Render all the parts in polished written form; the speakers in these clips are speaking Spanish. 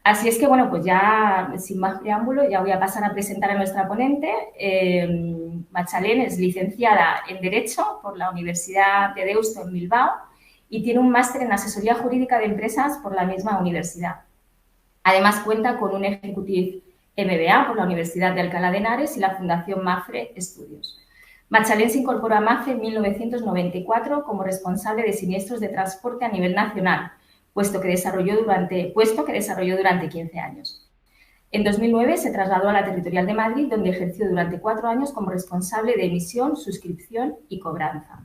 Así es que, bueno, pues ya sin más preámbulo, ya voy a pasar a presentar a nuestra ponente. Machalén es licenciada en Derecho por la Universidad de Deusto en Bilbao y tiene un máster en Asesoría Jurídica de Empresas por la misma universidad. Además, cuenta con un Executive MBA por la Universidad de Alcalá de Henares y la Fundación Mafre Estudios. Machalén se incorporó a Mafre en 1994 como responsable de siniestros de transporte a nivel nacional, puesto que desarrolló durante 15 años. En 2009 se trasladó a la Territorial de Madrid, donde ejerció durante 4 años como responsable de emisión, suscripción y cobranza.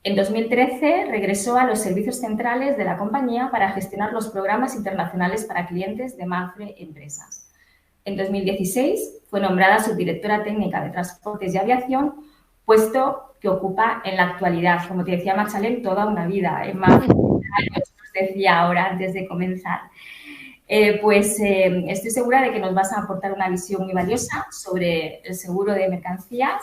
En 2013 regresó a los servicios centrales de la compañía para gestionar los programas internacionales para clientes de Mafre Empresas. En 2016 fue nombrada subdirectora técnica de Transportes y Aviación, puesto que ocupa en la actualidad, como te decía Machalén, toda una vida en Mafre, años, os decía ahora antes de comenzar. Estoy segura de que nos vas a aportar una visión muy valiosa sobre el seguro de mercancías.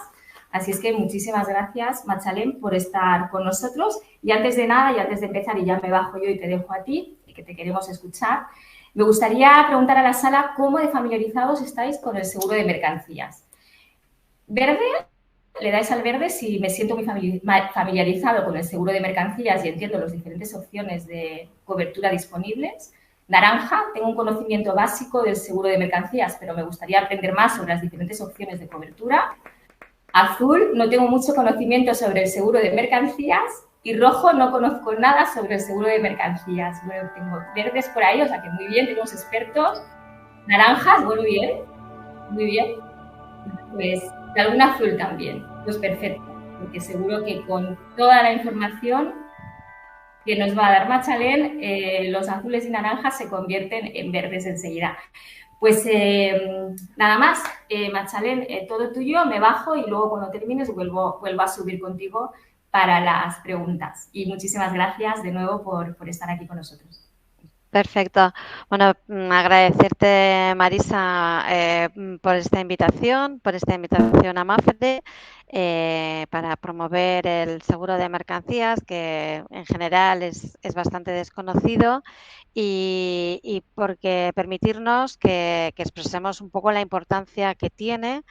Así es que muchísimas gracias, Machalén, por estar con nosotros. Y antes de nada, y antes de empezar, y ya me bajo yo y te dejo a ti, que te queremos escuchar, me gustaría preguntar a la sala cómo de familiarizados estáis con el seguro de mercancías. ¿Verde? Le dais al verde si me siento muy familiarizado con el seguro de mercancías y entiendo las diferentes opciones de cobertura disponibles. Naranja, tengo un conocimiento básico del seguro de mercancías, pero me gustaría aprender más sobre las diferentes opciones de cobertura. Azul, no tengo mucho conocimiento sobre el seguro de mercancías. Y rojo, no conozco nada sobre el seguro de mercancías. Bueno, tengo verdes por ahí, o sea que muy bien, tenemos expertos. Naranjas, bueno, bien, muy bien. Pues de algún azul también. Pues perfecto, porque seguro que con toda la información que nos va a dar Machalén, los azules y naranjas se convierten en verdes enseguida. Pues nada más, Machalén, todo tuyo, me bajo y luego cuando termines vuelvo a subir contigo para las preguntas. Y muchísimas gracias de nuevo por estar aquí con nosotros. Perfecto. Bueno, agradecerte, Marisa, por esta invitación a Mafre para promover el seguro de mercancías, que en general es bastante desconocido, y porque permitirnos que expresemos un poco la importancia que tiene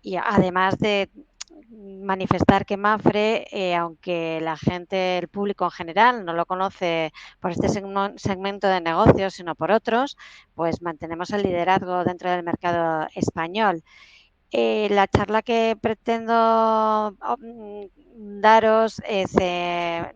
y además de manifestar que Mafre, aunque la gente, el público en general, no lo conoce por este segmento de negocios, sino por otros, pues mantenemos el liderazgo dentro del mercado español. La charla que pretendo daros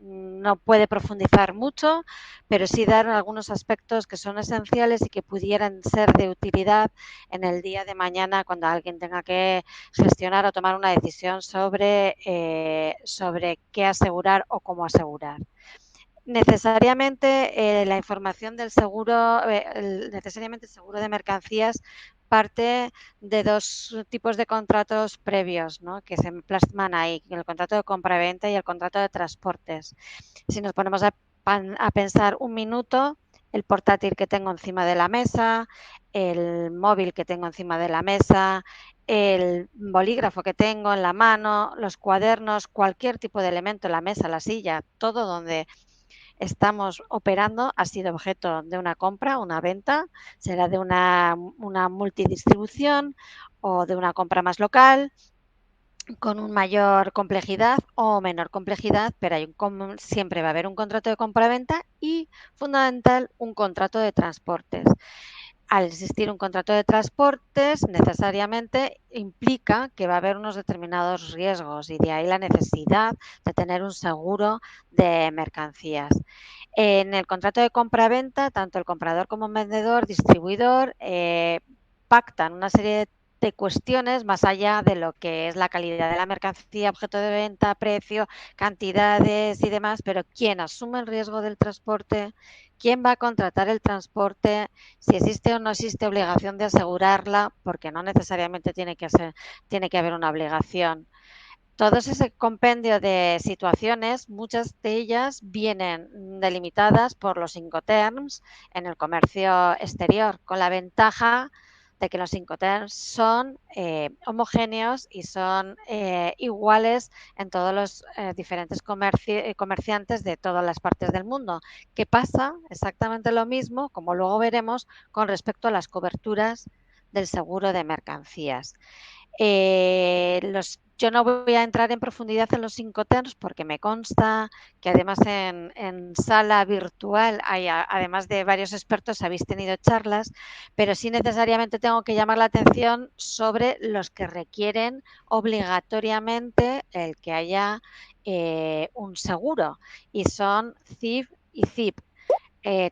no puede profundizar mucho, pero sí dar algunos aspectos que son esenciales y que pudieran ser de utilidad en el día de mañana cuando alguien tenga que gestionar o tomar una decisión sobre qué asegurar o cómo asegurar. Necesariamente la información del seguro, necesariamente el seguro de mercancías parte de dos tipos de contratos previos, ¿no?, que se plasman ahí, el contrato de compra-venta y el contrato de transportes. Si nos ponemos a pensar un minuto, el portátil que tengo encima de la mesa, el móvil que tengo encima de la mesa, el bolígrafo que tengo en la mano, los cuadernos, cualquier tipo de elemento, la mesa, la silla, todo donde estamos operando ha sido objeto de una compra, una venta, será de una multidistribución o de una compra más local, con una mayor complejidad o menor complejidad, pero siempre va a haber un contrato de compra-venta y, fundamental, un contrato de transportes. Al existir un contrato de transportes, necesariamente implica que va a haber unos determinados riesgos y de ahí la necesidad de tener un seguro de mercancías. En el contrato de compra-venta, tanto el comprador como el vendedor, distribuidor, pactan una serie de cuestiones más allá de lo que es la calidad de la mercancía, objeto de venta, precio, cantidades y demás, pero quién asume el riesgo del transporte, quién va a contratar el transporte, si existe o no existe obligación de asegurarla, porque no necesariamente tiene que haber una obligación. Todo ese compendio de situaciones, muchas de ellas vienen delimitadas por los Incoterms en el comercio exterior, con la ventaja de que los Incoterms son homogéneos y son iguales en todos los diferentes comerciantes de todas las partes del mundo. Que pasa exactamente lo mismo, como luego veremos, con respecto a las coberturas del seguro de mercancías. Yo no voy a entrar en profundidad en los Incoterms porque me consta que además en sala virtual, además de varios expertos, habéis tenido charlas, pero sí necesariamente tengo que llamar la atención sobre los que requieren obligatoriamente el que haya un seguro, y son CIF y CIP.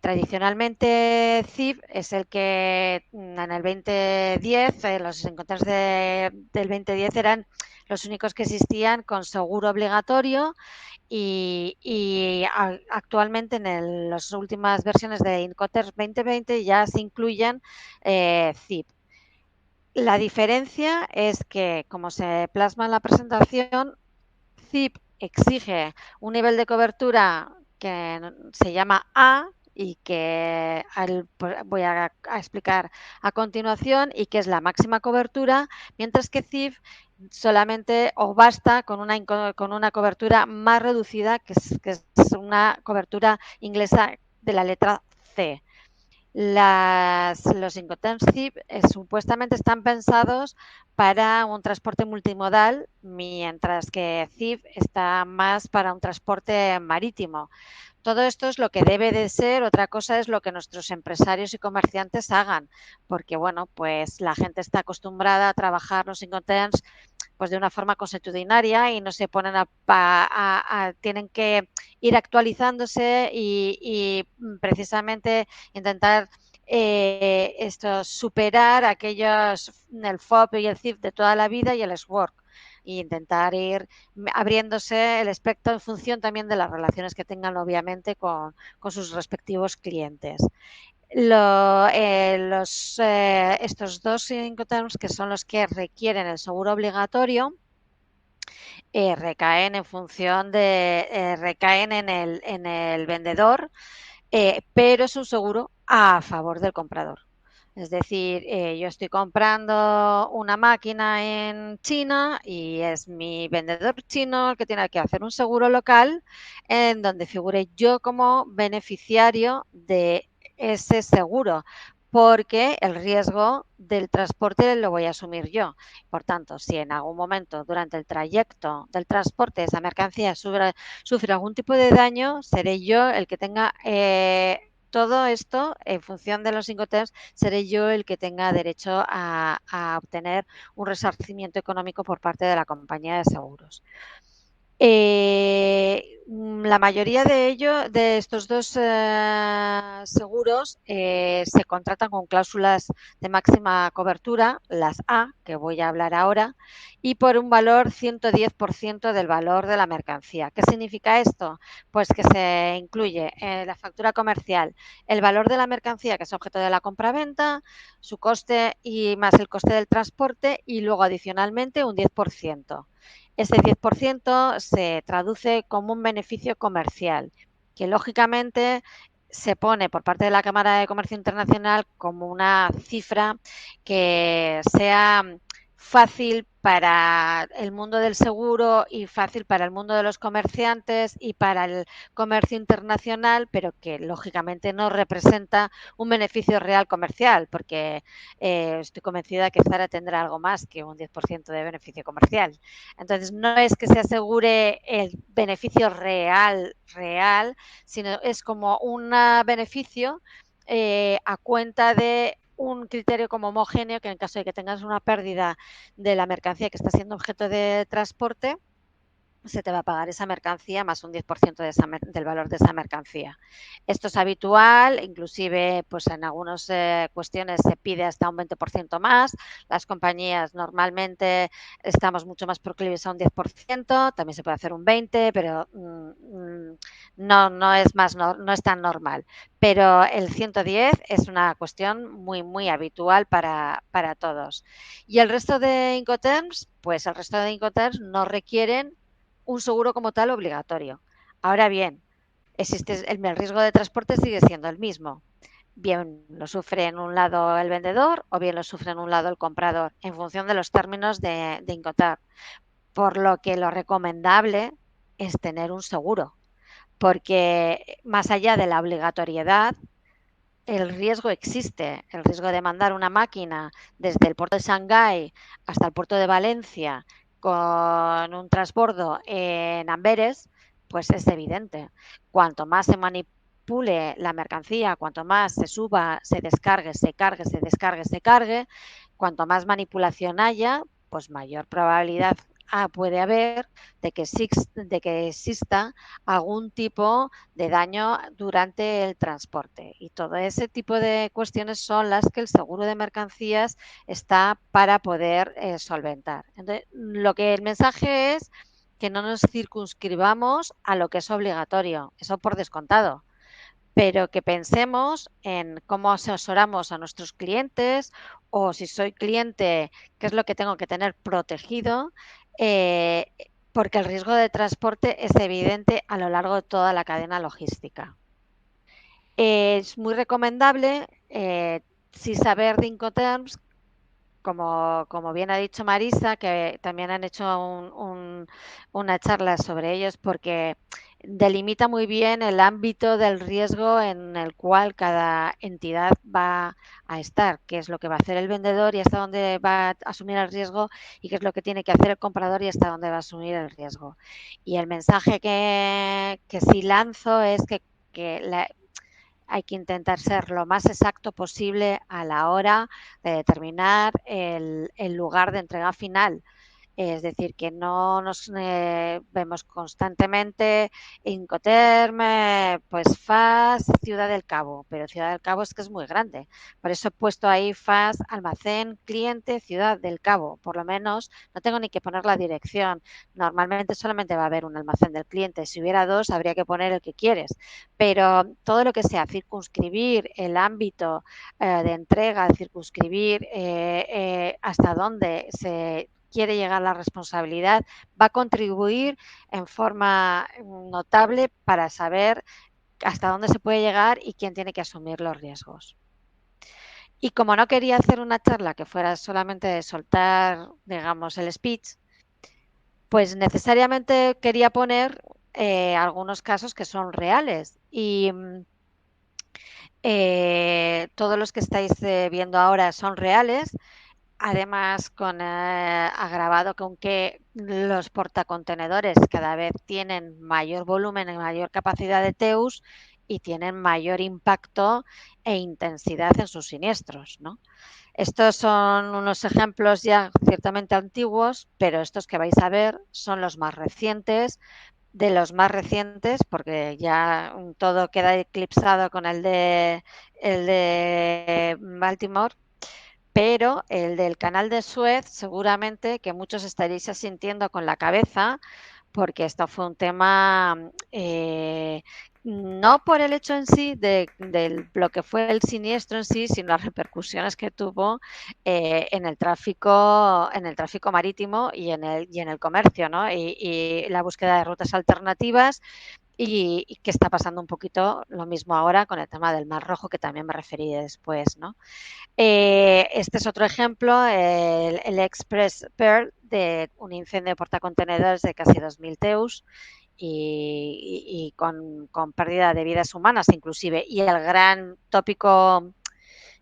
Tradicionalmente CIF es el que en el 2010, los encuentros del 2010 eran los únicos que existían con seguro obligatorio y actualmente en las últimas versiones de Incoterms 2020 ya se incluyen CIP. La diferencia es que, como se plasma en la presentación, CIP exige un nivel de cobertura que se llama A y que voy a explicar a continuación, y que es la máxima cobertura, mientras que CIF solamente o basta con una cobertura más reducida, que es una cobertura inglesa de la letra C. Los Incoterms CIP supuestamente están pensados para un transporte multimodal, mientras que CIF está más para un transporte marítimo. Todo esto es lo que debe de ser. Otra cosa es lo que nuestros empresarios y comerciantes hagan, porque bueno, pues la gente está acostumbrada a trabajar los Incoterms pues de una forma consuetudinaria y no se ponen tienen que ir actualizándose y precisamente intentar superar aquellos, el FOB y el CIF de toda la vida y el SWORK, e intentar ir abriéndose el espectro en función también de las relaciones que tengan, obviamente, con sus respectivos clientes. Estos dos Incoterms, que son los que requieren el seguro obligatorio, recaen en función de recaen en el vendedor, pero es un seguro a favor del comprador. Es decir, yo estoy comprando una máquina en China y es mi vendedor chino el que tiene que hacer un seguro local en donde figure yo como beneficiario de ese seguro, porque el riesgo del transporte lo voy a asumir yo. Por tanto, si en algún momento durante el trayecto del transporte esa mercancía sufre algún tipo de daño, seré yo el que tenga todo esto. En función de los Incoterms, seré yo el que tenga derecho a obtener un resarcimiento económico por parte de la compañía de seguros. La mayoría de estos dos seguros se contratan con cláusulas de máxima cobertura, las A, que voy a hablar ahora, y por un valor 110% del valor de la mercancía. ¿Qué significa esto? Pues que se incluye en la factura comercial el valor de la mercancía, que es objeto de la compraventa, su coste y más el coste del transporte, y luego adicionalmente un 10%. Ese 10% se traduce como un beneficio comercial, que lógicamente se pone por parte de la Cámara de Comercio Internacional como una cifra que sea fácil para el mundo del seguro y fácil para el mundo de los comerciantes y para el comercio internacional, pero que lógicamente no representa un beneficio real comercial, porque estoy convencida que Zara tendrá algo más que un 10% de beneficio comercial. Entonces, no es que se asegure el beneficio real, sino es como un beneficio a cuenta de un criterio como homogéneo, que en caso de que tengas una pérdida de la mercancía que está siendo objeto de transporte, se te va a pagar esa mercancía más un 10% del valor de esa mercancía. Esto es habitual, inclusive pues en algunas cuestiones se pide hasta un 20% más. Las compañías normalmente estamos mucho más proclives a un 10%, también se puede hacer un 20%, pero no es tan normal. Pero el 110 es una cuestión muy, muy habitual para todos. Y el resto de Incoterms, pues el resto de Incoterms no requieren un seguro como tal obligatorio. Ahora bien, el riesgo de transporte sigue siendo el mismo. bien lo sufre en un lado el vendedor o bien lo sufre en un lado el comprador, en función de los términos de Incoterm. Por lo que lo recomendable es tener un seguro, porque más allá de la obligatoriedad, el riesgo existe, el riesgo de mandar una máquina desde el puerto de Shanghái hasta el puerto de Valencia con un transbordo en Amberes, pues es evidente. Cuanto más se manipule la mercancía, cuanto más se suba, se descargue, se cargue, se descargue, se cargue, cuanto más manipulación haya, pues mayor probabilidad puede haber de que exista algún tipo de daño durante el transporte. Y todo ese tipo de cuestiones son las que el seguro de mercancías está para poder solventar. Entonces, lo que el mensaje es que no nos circunscribamos a lo que es obligatorio, eso por descontado, pero que pensemos en cómo asesoramos a nuestros clientes o si soy cliente, qué es lo que tengo que tener protegido, eh, porque el riesgo de transporte es evidente a lo largo de toda la cadena logística. Es muy recomendable sí saber de Incoterms, como bien ha dicho Marisa, que también han hecho una charla sobre ellos, porque delimita muy bien el ámbito del riesgo en el cual cada entidad va a estar, qué es lo que va a hacer el vendedor y hasta dónde va a asumir el riesgo y qué es lo que tiene que hacer el comprador y hasta dónde va a asumir el riesgo. Y el mensaje que sí lanzo es que hay que intentar ser lo más exacto posible a la hora de determinar el lugar de entrega final. Es decir, que no nos vemos constantemente Incoterm, pues FAS, Ciudad del Cabo, pero Ciudad del Cabo es que es muy grande. Por eso he puesto ahí FAS, almacén, cliente, Ciudad del Cabo. Por lo menos no tengo ni que poner la dirección. Normalmente solamente va a haber un almacén del cliente. Si hubiera dos, habría que poner el que quieres. Pero todo lo que sea circunscribir el ámbito de entrega, circunscribir hasta dónde se quiere llegar la responsabilidad, va a contribuir en forma notable para saber hasta dónde se puede llegar y quién tiene que asumir los riesgos. Y como no quería hacer una charla que fuera solamente de soltar, digamos, el speech, pues necesariamente quería poner algunos casos que son reales. Y todos los que estáis viendo ahora son reales. Además, agravado con que los portacontenedores cada vez tienen mayor volumen y mayor capacidad de TEUs y tienen mayor impacto e intensidad en sus siniestros, ¿no? Estos son unos ejemplos ya ciertamente antiguos, pero estos que vais a ver son los más recientes, de los más recientes, porque ya todo queda eclipsado con el de Baltimore, pero el del canal de Suez seguramente que muchos estaréis asintiendo con la cabeza, porque esto fue un tema no por el hecho en sí de lo que fue el siniestro en sí, sino las repercusiones que tuvo en el tráfico marítimo y en el comercio, ¿no? Y la búsqueda de rutas alternativas y que está pasando un poquito lo mismo ahora con el tema del Mar Rojo, que también me referí después, ¿no? Este es otro ejemplo, el Express Pearl, de un incendio de portacontenedores de casi 2.000 TEUs y con pérdida de vidas humanas inclusive. Y el gran tópico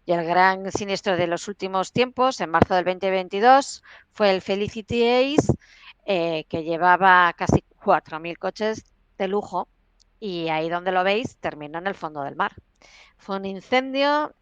y el gran siniestro de los últimos tiempos, en marzo del 2022, fue el Felicity Ace, que llevaba casi 4.000 coches de lujo y ahí donde lo veis terminó en el fondo del mar. Fue un incendio,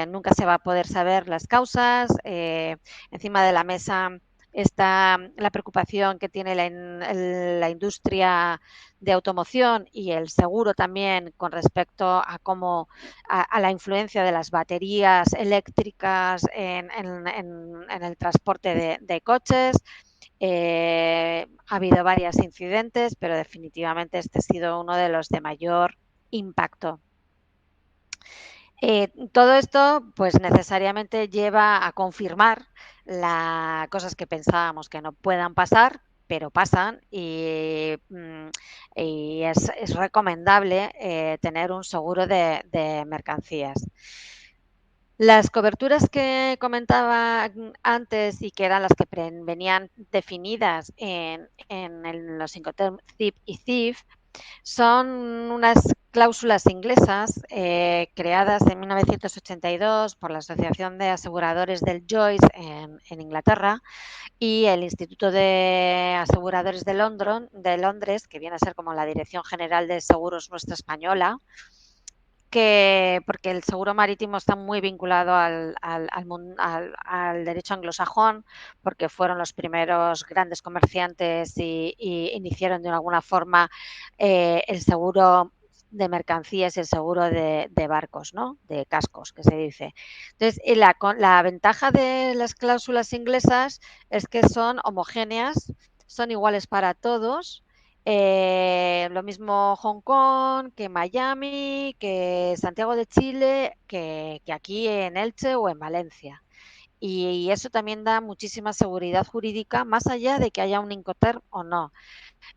nunca se va a poder saber las causas. Encima de la mesa está la preocupación que tiene la industria de automoción y el seguro también con respecto a cómo a la influencia de las baterías eléctricas en el transporte de coches. Ha habido varios incidentes, pero definitivamente este ha sido uno de los de mayor impacto. Todo esto, pues necesariamente lleva a confirmar cosas que pensábamos que no puedan pasar, pero pasan y es recomendable tener un seguro de mercancías. Las coberturas que comentaba antes y que eran las que venían definidas en los Incoterm CIP y CIF son unas cláusulas inglesas creadas en 1982 por la Asociación de Aseguradores del Joyce en Inglaterra y el Instituto de Aseguradores de Londres, que viene a ser como la Dirección General de Seguros Nuestra Española, porque el seguro marítimo está muy vinculado al derecho anglosajón, porque fueron los primeros grandes comerciantes y iniciaron de alguna forma el seguro de mercancías y el seguro de barcos, ¿no? De cascos, que se dice. Entonces, la ventaja de las cláusulas inglesas es que son homogéneas, son iguales para todos. Lo mismo Hong Kong, que Miami, que Santiago de Chile, que aquí en Elche o en Valencia. Y eso también da muchísima seguridad jurídica, más allá de que haya un Incoterm o no.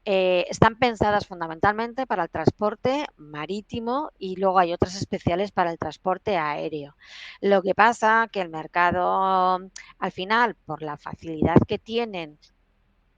Están pensadas fundamentalmente para el transporte marítimo y luego hay otras especiales para el transporte aéreo. Lo que pasa que el mercado, al final, por la facilidad que tienen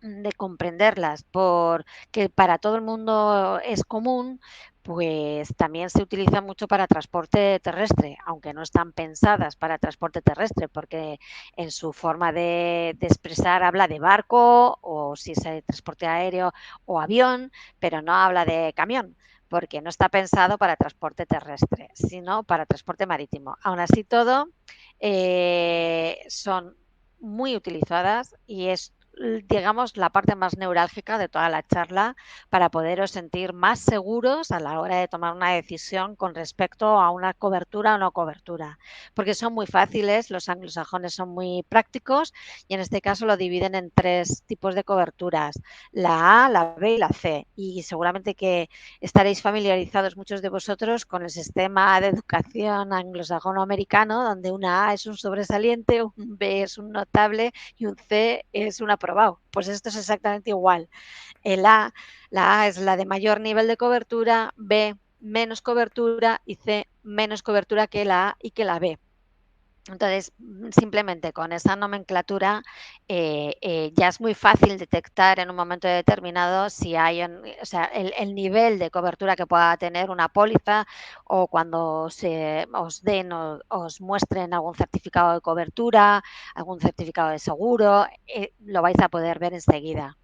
de comprenderlas, porque para todo el mundo es común, pues también se utiliza mucho para transporte terrestre, aunque no están pensadas para transporte terrestre, porque en su forma de expresar habla de barco o si es transporte aéreo o avión, pero no habla de camión, porque no está pensado para transporte terrestre, sino para transporte marítimo. Aún así todo, son muy utilizadas y es, digamos, la parte más neurálgica de toda la charla para poderos sentir más seguros a la hora de tomar una decisión con respecto a una cobertura o no cobertura, porque son muy fáciles, los anglosajones son muy prácticos y en este caso lo dividen en tres tipos de coberturas, la A, la B y la C, y seguramente que estaréis familiarizados muchos de vosotros con el sistema de educación anglosajón-americano, donde una A es un sobresaliente, un B es un notable y un C es un aprobado. Pues esto es exactamente igual. La A es la de mayor nivel de cobertura, B menos cobertura y C menos cobertura que la A y que la B. Entonces, simplemente con esa nomenclatura ya es muy fácil detectar en un momento determinado si hay, o sea, el nivel de cobertura que pueda tener una póliza o cuando os den o os muestren algún certificado de cobertura, algún certificado de seguro, lo vais a poder ver enseguida.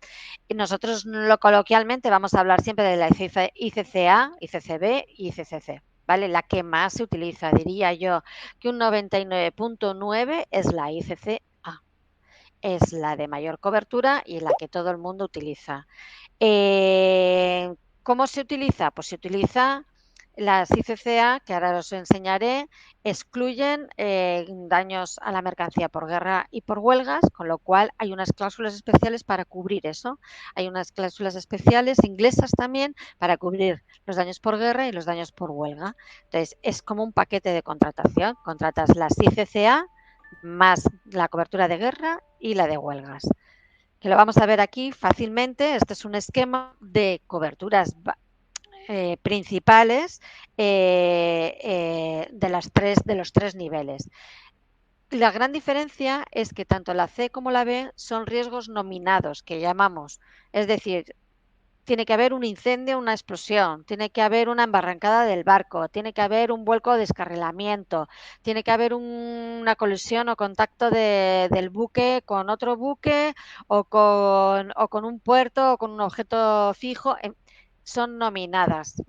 Y nosotros coloquialmente vamos a hablar siempre de la ICCA, ICCB y ICCC. ¿Vale? La que más se utiliza, diría yo que un 99.9 es la ICCA. Es la de mayor cobertura y la que todo el mundo utiliza. ¿Cómo se utiliza? Pues se utiliza las ICCA, que ahora os enseñaré, excluyen daños a la mercancía por guerra y por huelgas, con lo cual hay unas cláusulas especiales para cubrir eso. Hay unas cláusulas especiales inglesas también para cubrir los daños por guerra y los daños por huelga. Entonces, es como un paquete de contratación. Contratas las ICCA más la cobertura de guerra y la de huelgas, que lo vamos a ver aquí fácilmente. Este es un esquema de coberturas principales de los tres niveles. La gran diferencia es que tanto la C como la B son riesgos nominados, que llamamos, es decir, tiene que haber un incendio, una explosión, tiene que haber una embarrancada del barco, tiene que haber un vuelco o descarrilamiento, tiene que haber una colisión o contacto del buque con otro buque o con un puerto o con un objeto fijo. Son nominadas.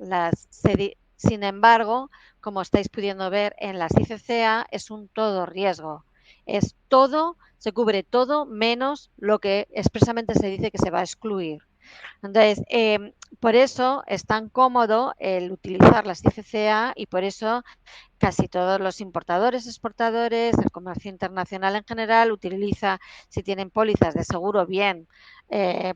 Sin embargo, como estáis pudiendo ver en las ICCA, es un todo riesgo. Es todo, se cubre todo menos lo que expresamente se dice que se va a excluir. Entonces, por eso es tan cómodo el utilizar las ICCA y por eso casi todos los importadores, exportadores, el comercio internacional en general utiliza, si tienen pólizas de seguro, bien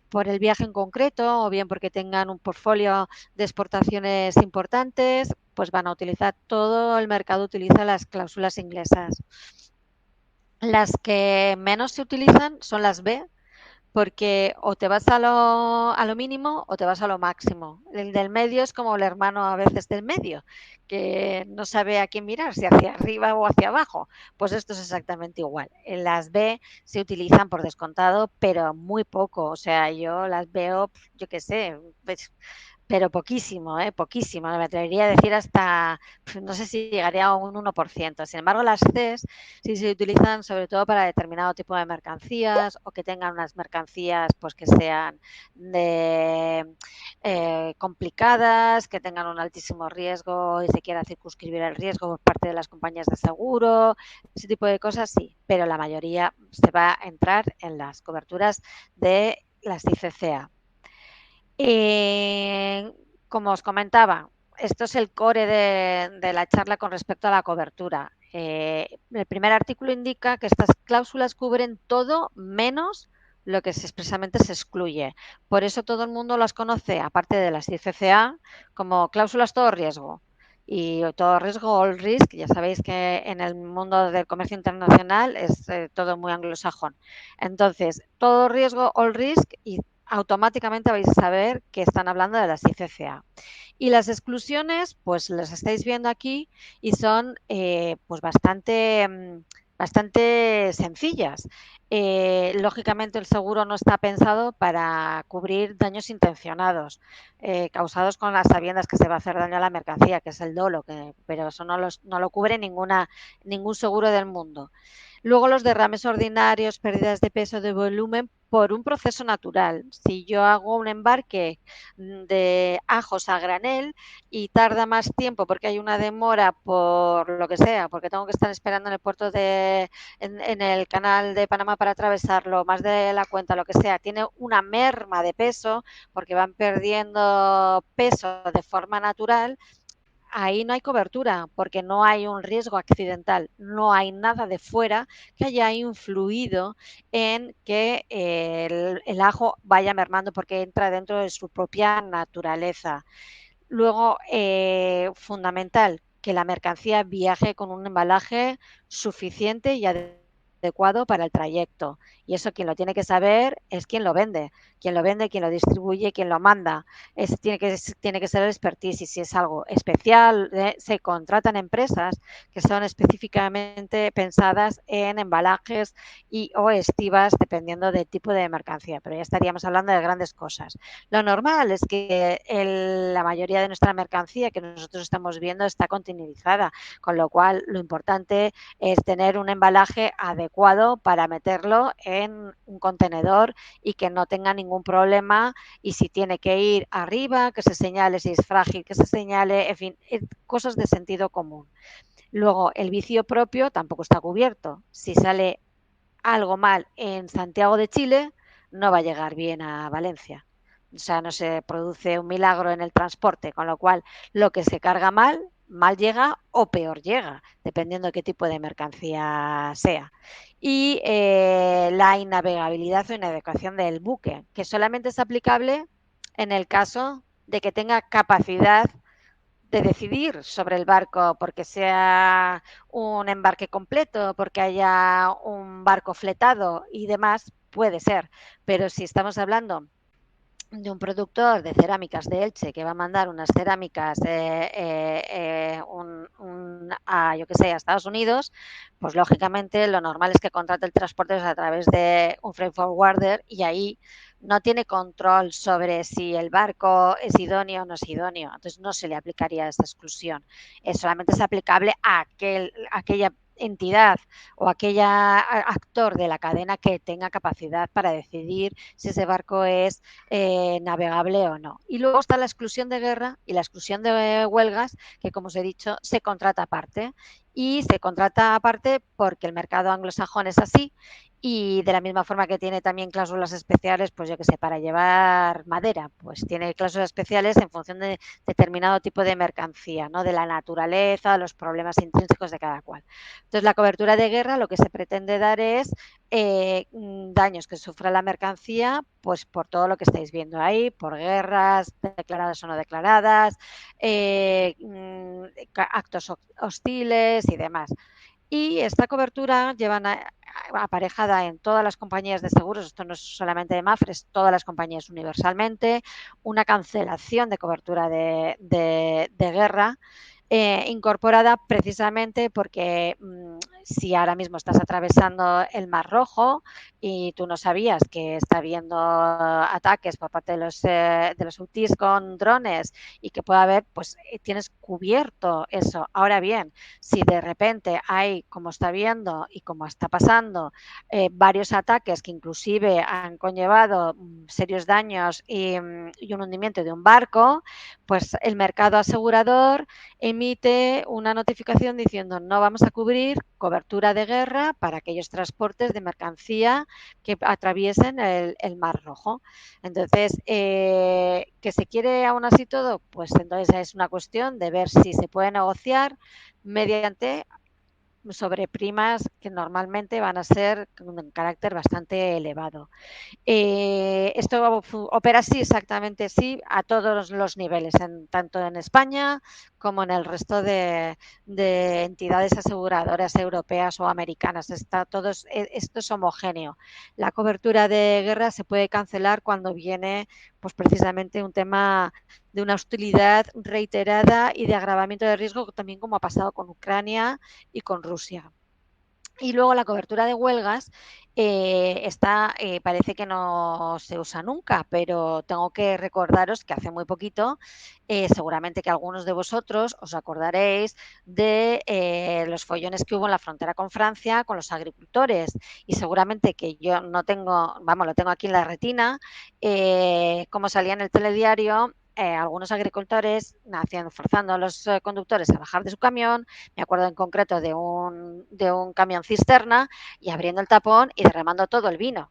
por el viaje en concreto o bien porque tengan un portfolio de exportaciones importantes, pues van a utilizar, todo el mercado utiliza las cláusulas inglesas. Las que menos se utilizan son las B, porque o te vas a lo mínimo o te vas a lo máximo. El del medio es como el hermano a veces del medio, que no sabe a quién mirar, si hacia arriba o hacia abajo. Pues esto es exactamente igual. En las B se utilizan por descontado, pero muy poco. O sea, yo las veo, yo qué sé, pues, pero poquísimo, poquísimo. Me atrevería a decir hasta, no sé si llegaría a un 1%. Sin embargo, las Cs sí se utilizan sobre todo para determinado tipo de mercancías o que tengan unas mercancías pues que sean de, complicadas, que tengan un altísimo riesgo y se quiera circunscribir el riesgo por parte de las compañías de seguro. Ese tipo de cosas sí, pero la mayoría se va a entrar en las coberturas de las ICCA. Como os comentaba, esto es el core de la charla con respecto a la cobertura. El primer artículo indica que estas cláusulas cubren todo menos lo que expresamente se excluye. Por eso todo el mundo las conoce, aparte de las ICCA, como cláusulas todo riesgo. Y todo riesgo, all risk, ya sabéis que en el mundo del comercio internacional es todo muy anglosajón. Entonces, todo riesgo, all risk, y automáticamente vais a saber que están hablando de las ICCA. Y las exclusiones, pues las estáis viendo aquí y son pues bastante sencillas. Lógicamente el seguro no está pensado para cubrir daños intencionados causados con las sabiendas que se va a hacer daño a la mercancía, que es el dolo, pero eso no lo cubre ningún seguro del mundo. Luego los derrames ordinarios, pérdidas de peso, de volumen por un proceso natural. Si yo hago un embarque de ajos a granel y tarda más tiempo porque hay una demora por lo que sea, porque tengo que estar esperando en el puerto en el canal de Panamá para atravesarlo, más de la cuenta, lo que sea, tiene una merma de peso porque van perdiendo peso de forma natural, ahí no hay cobertura porque no hay un riesgo accidental, no hay nada de fuera que haya influido en que el ajo vaya mermando porque entra dentro de su propia naturaleza. Luego, fundamental, que la mercancía viaje con un embalaje suficiente y adecuado para el trayecto. Y eso quien lo tiene que saber es quien lo vende, quien lo distribuye, quien lo manda. Tiene que ser el expertise y si es algo especial, se contratan empresas que son específicamente pensadas en embalajes y o estivas dependiendo del tipo de mercancía, pero ya estaríamos hablando de grandes cosas. Lo normal es que la mayoría de nuestra mercancía que nosotros estamos viendo está containerizada, con lo cual lo importante es tener un embalaje adecuado para meterlo en un contenedor y que no tenga ningún problema y si tiene que ir arriba, que se señale, si es frágil, que se señale, en fin, cosas de sentido común. Luego, el vicio propio tampoco está cubierto. Si sale algo mal en Santiago de Chile, no va a llegar bien a Valencia. O sea, no se produce un milagro en el transporte, con lo cual lo que se carga mal llega o peor llega, dependiendo de qué tipo de mercancía sea. Y la innavegabilidad o inadecuación del buque, que solamente es aplicable en el caso de que tenga capacidad de decidir sobre el barco, porque sea un embarque completo, porque haya un barco fletado y demás, puede ser. Pero si estamos hablando de un productor de cerámicas de Elche que va a mandar unas cerámicas yo que sé, a Estados Unidos, pues lógicamente lo normal es que contrate el transporte a través de un freight forwarder y ahí no tiene control sobre si el barco es idóneo o no es idóneo. Entonces no se le aplicaría esta exclusión. Solamente es aplicable a aquella entidad o aquella actor de la cadena que tenga capacidad para decidir si ese barco es navegable o no. Y luego está la exclusión de guerra y la exclusión de huelgas, que como os he dicho, se contrata aparte. Y se contrata aparte porque el mercado anglosajón es así y de la misma forma que tiene también cláusulas especiales, pues yo que sé, para llevar madera, pues tiene cláusulas especiales en función de determinado tipo de mercancía, ¿no? De la naturaleza, los problemas intrínsecos de cada cual. Entonces, la cobertura de guerra lo que se pretende dar es daños que sufra la mercancía, pues por todo lo que estáis viendo ahí, por guerras declaradas o no declaradas, actos hostiles y demás. Y esta cobertura llevan aparejada en todas las compañías de seguros, esto no es solamente de Mafre, es todas las compañías universalmente, una cancelación de cobertura de guerra incorporada precisamente porque si ahora mismo estás atravesando el Mar Rojo y tú no sabías que está habiendo ataques por parte de los hutíes con drones y que puede haber, pues tienes cubierto eso. Ahora bien, si de repente hay, como está viendo y como está pasando, varios ataques que inclusive han conllevado serios daños y un hundimiento de un barco, pues el mercado asegurador emite una notificación diciendo no vamos a cubrir cobertura de guerra para aquellos transportes de mercancía que atraviesen el Mar Rojo. Entonces, ¿que se quiere aún así todo? Pues entonces es una cuestión de ver si se puede negociar mediante sobre primas que normalmente van a ser con un carácter bastante elevado. Esto opera así, exactamente así, a todos los niveles, tanto en España como en el resto de entidades aseguradoras europeas o americanas. Esto es homogéneo. La cobertura de guerra se puede cancelar cuando viene pues, precisamente un tema de una hostilidad reiterada y de agravamiento de riesgo, también como ha pasado con Ucrania y con Rusia. Y luego la cobertura de huelgas parece que no se usa nunca, pero tengo que recordaros que hace muy poquito, seguramente que algunos de vosotros os acordaréis de los follones que hubo en la frontera con Francia con los agricultores. Y seguramente que yo no tengo, vamos, lo tengo aquí en la retina, como salía en el telediario. Algunos agricultores forzando a los conductores a bajar de su camión. Me acuerdo en concreto de un camión cisterna y abriendo el tapón y derramando todo el vino,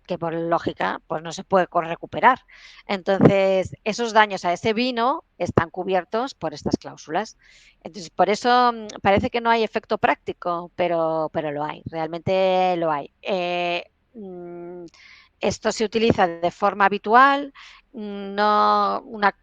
que por lógica pues no se puede recuperar. Entonces, esos daños a ese vino están cubiertos por estas cláusulas. Entonces, por eso parece que no hay efecto práctico, pero lo hay, realmente lo hay. Esto se utiliza de forma habitual, no una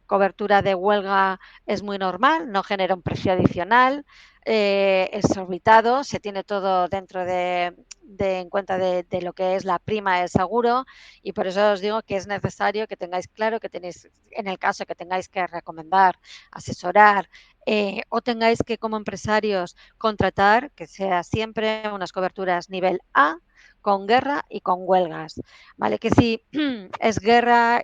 cobertura de huelga es muy normal, no genera un precio adicional, es orbitado, se tiene todo dentro en cuenta de lo que es la prima del seguro y por eso os digo que es necesario que tengáis claro que tenéis, en el caso que tengáis que recomendar, asesorar o tengáis que como empresarios contratar, que sea siempre unas coberturas nivel A, con guerra y con huelgas, ¿vale? Que si es guerra,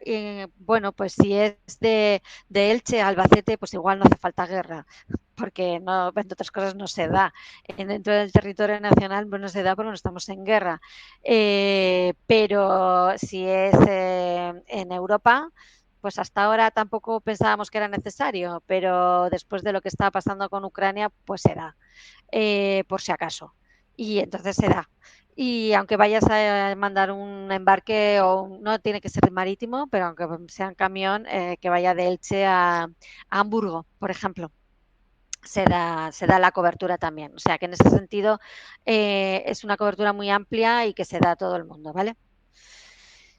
bueno, pues si es de Elche a Albacete, pues igual no hace falta guerra, porque no, entre otras cosas no se da. Dentro del territorio nacional pues no se da porque no estamos en guerra. Pero si es en Europa, pues hasta ahora tampoco pensábamos que era necesario, pero después de lo que está pasando con Ucrania, pues se da, por si acaso. Y entonces se da. Y aunque vayas a mandar un embarque, o no tiene que ser marítimo, pero aunque sea un camión que vaya de Elche a Hamburgo, por ejemplo, se da la cobertura también. O sea que en ese sentido es una cobertura muy amplia y que se da a todo el mundo, ¿vale?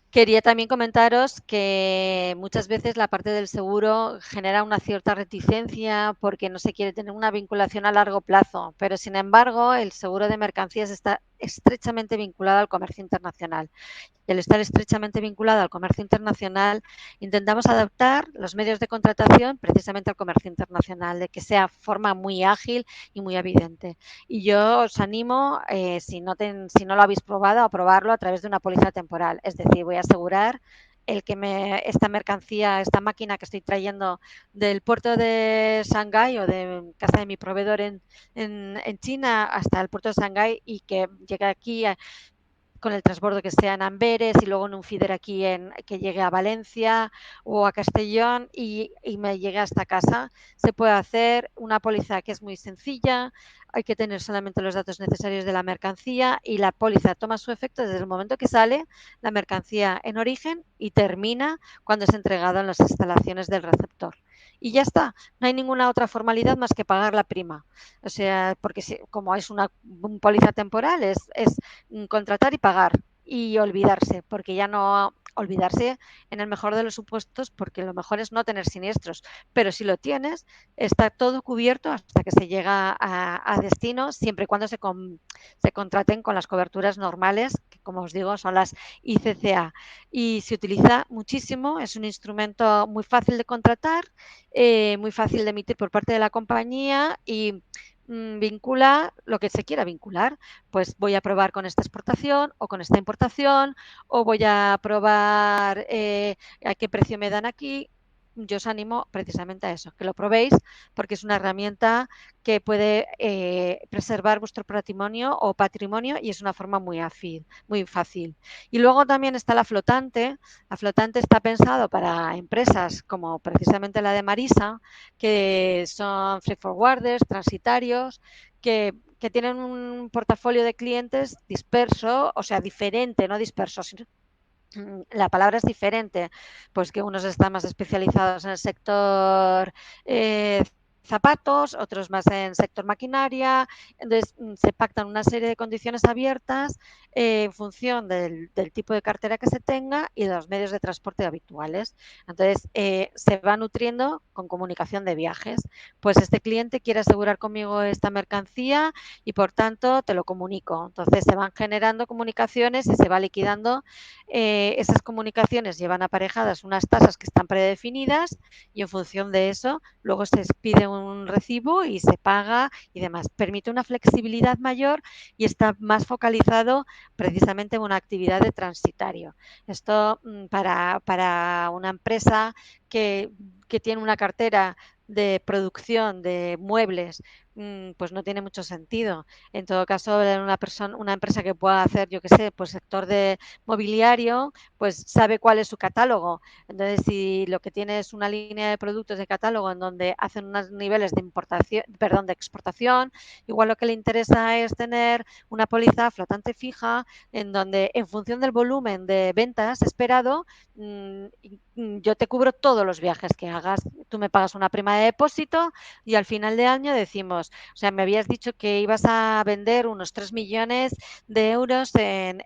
Quería también comentaros que muchas veces la parte del seguro genera una cierta reticencia porque no se quiere tener una vinculación a largo plazo, pero sin embargo el seguro de mercancías está estrechamente vinculado al comercio internacional. Y al estar estrechamente vinculado al comercio internacional, intentamos adaptar los medios de contratación precisamente al comercio internacional, de que sea forma muy ágil y muy evidente. Y yo os animo, si no lo habéis probado, a probarlo a través de una póliza temporal. Es decir, voy a asegurar esta mercancía, esta máquina que estoy trayendo del puerto de Shanghái o de casa de mi proveedor en China hasta el puerto de Shanghái y que llegue aquí con el transbordo que sea en Amberes y luego en un feeder aquí que llegue a Valencia o a Castellón y me llegue hasta casa. Se puede hacer una póliza que es muy sencilla, hay que tener solamente los datos necesarios de la mercancía y la póliza toma su efecto desde el momento que sale la mercancía en origen y termina cuando es entregado en las instalaciones del receptor. Y ya está, no hay ninguna otra formalidad más que pagar la prima. O sea, porque como es una póliza temporal, es contratar y pagar y olvidarse, porque ya no olvidarse en el mejor de los supuestos, porque lo mejor es no tener siniestros, pero si lo tienes, está todo cubierto hasta que se llega a destino, siempre y cuando se contraten con las coberturas normales, que como os digo son las ICCA. Y se utiliza muchísimo, es un instrumento muy fácil de contratar, muy fácil de emitir por parte de la compañía y vincula lo que se quiera vincular. Pues voy a probar con esta exportación o con esta importación, o voy a probar a qué precio me dan aquí. Yo os animo precisamente a eso, que lo probéis, porque es una herramienta que puede preservar vuestro patrimonio o patrimonio, y es una forma muy fácil. Y luego también está la flotante. La flotante está pensado para empresas como precisamente la de Marisa, que son free forwarders, transitarios, que tienen un portafolio de clientes disperso, o sea, diferente, no disperso, sino la palabra es diferente, pues que unos están más especializados en el sector zapatos, otros más en sector maquinaria. Entonces se pactan una serie de condiciones abiertas en función del tipo de cartera que se tenga y de los medios de transporte habituales. Entonces se va nutriendo con comunicación de viajes. Pues este cliente quiere asegurar conmigo esta mercancía y por tanto te lo comunico. Entonces se van generando comunicaciones y se va liquidando. Esas comunicaciones llevan aparejadas unas tasas que están predefinidas, y en función de eso luego se pide un recibo y se paga y demás. Permite una flexibilidad mayor y está más focalizado precisamente en una actividad de transitario. Esto para una empresa que tiene una cartera de producción de muebles, pues no tiene mucho sentido. En todo caso, una empresa que pueda hacer, yo qué sé, pues sector de mobiliario, pues sabe cuál es su catálogo. Entonces, si lo que tiene es una línea de productos de catálogo en donde hacen unos niveles de importación, perdón, de exportación, igual lo que le interesa es tener una póliza flotante fija en donde, en función del volumen de ventas esperado, yo te cubro todos los viajes que hagas. Tú me pagas una prima de depósito y al final de año decimos, o sea, me habías dicho que ibas a vender unos 3 millones de euros en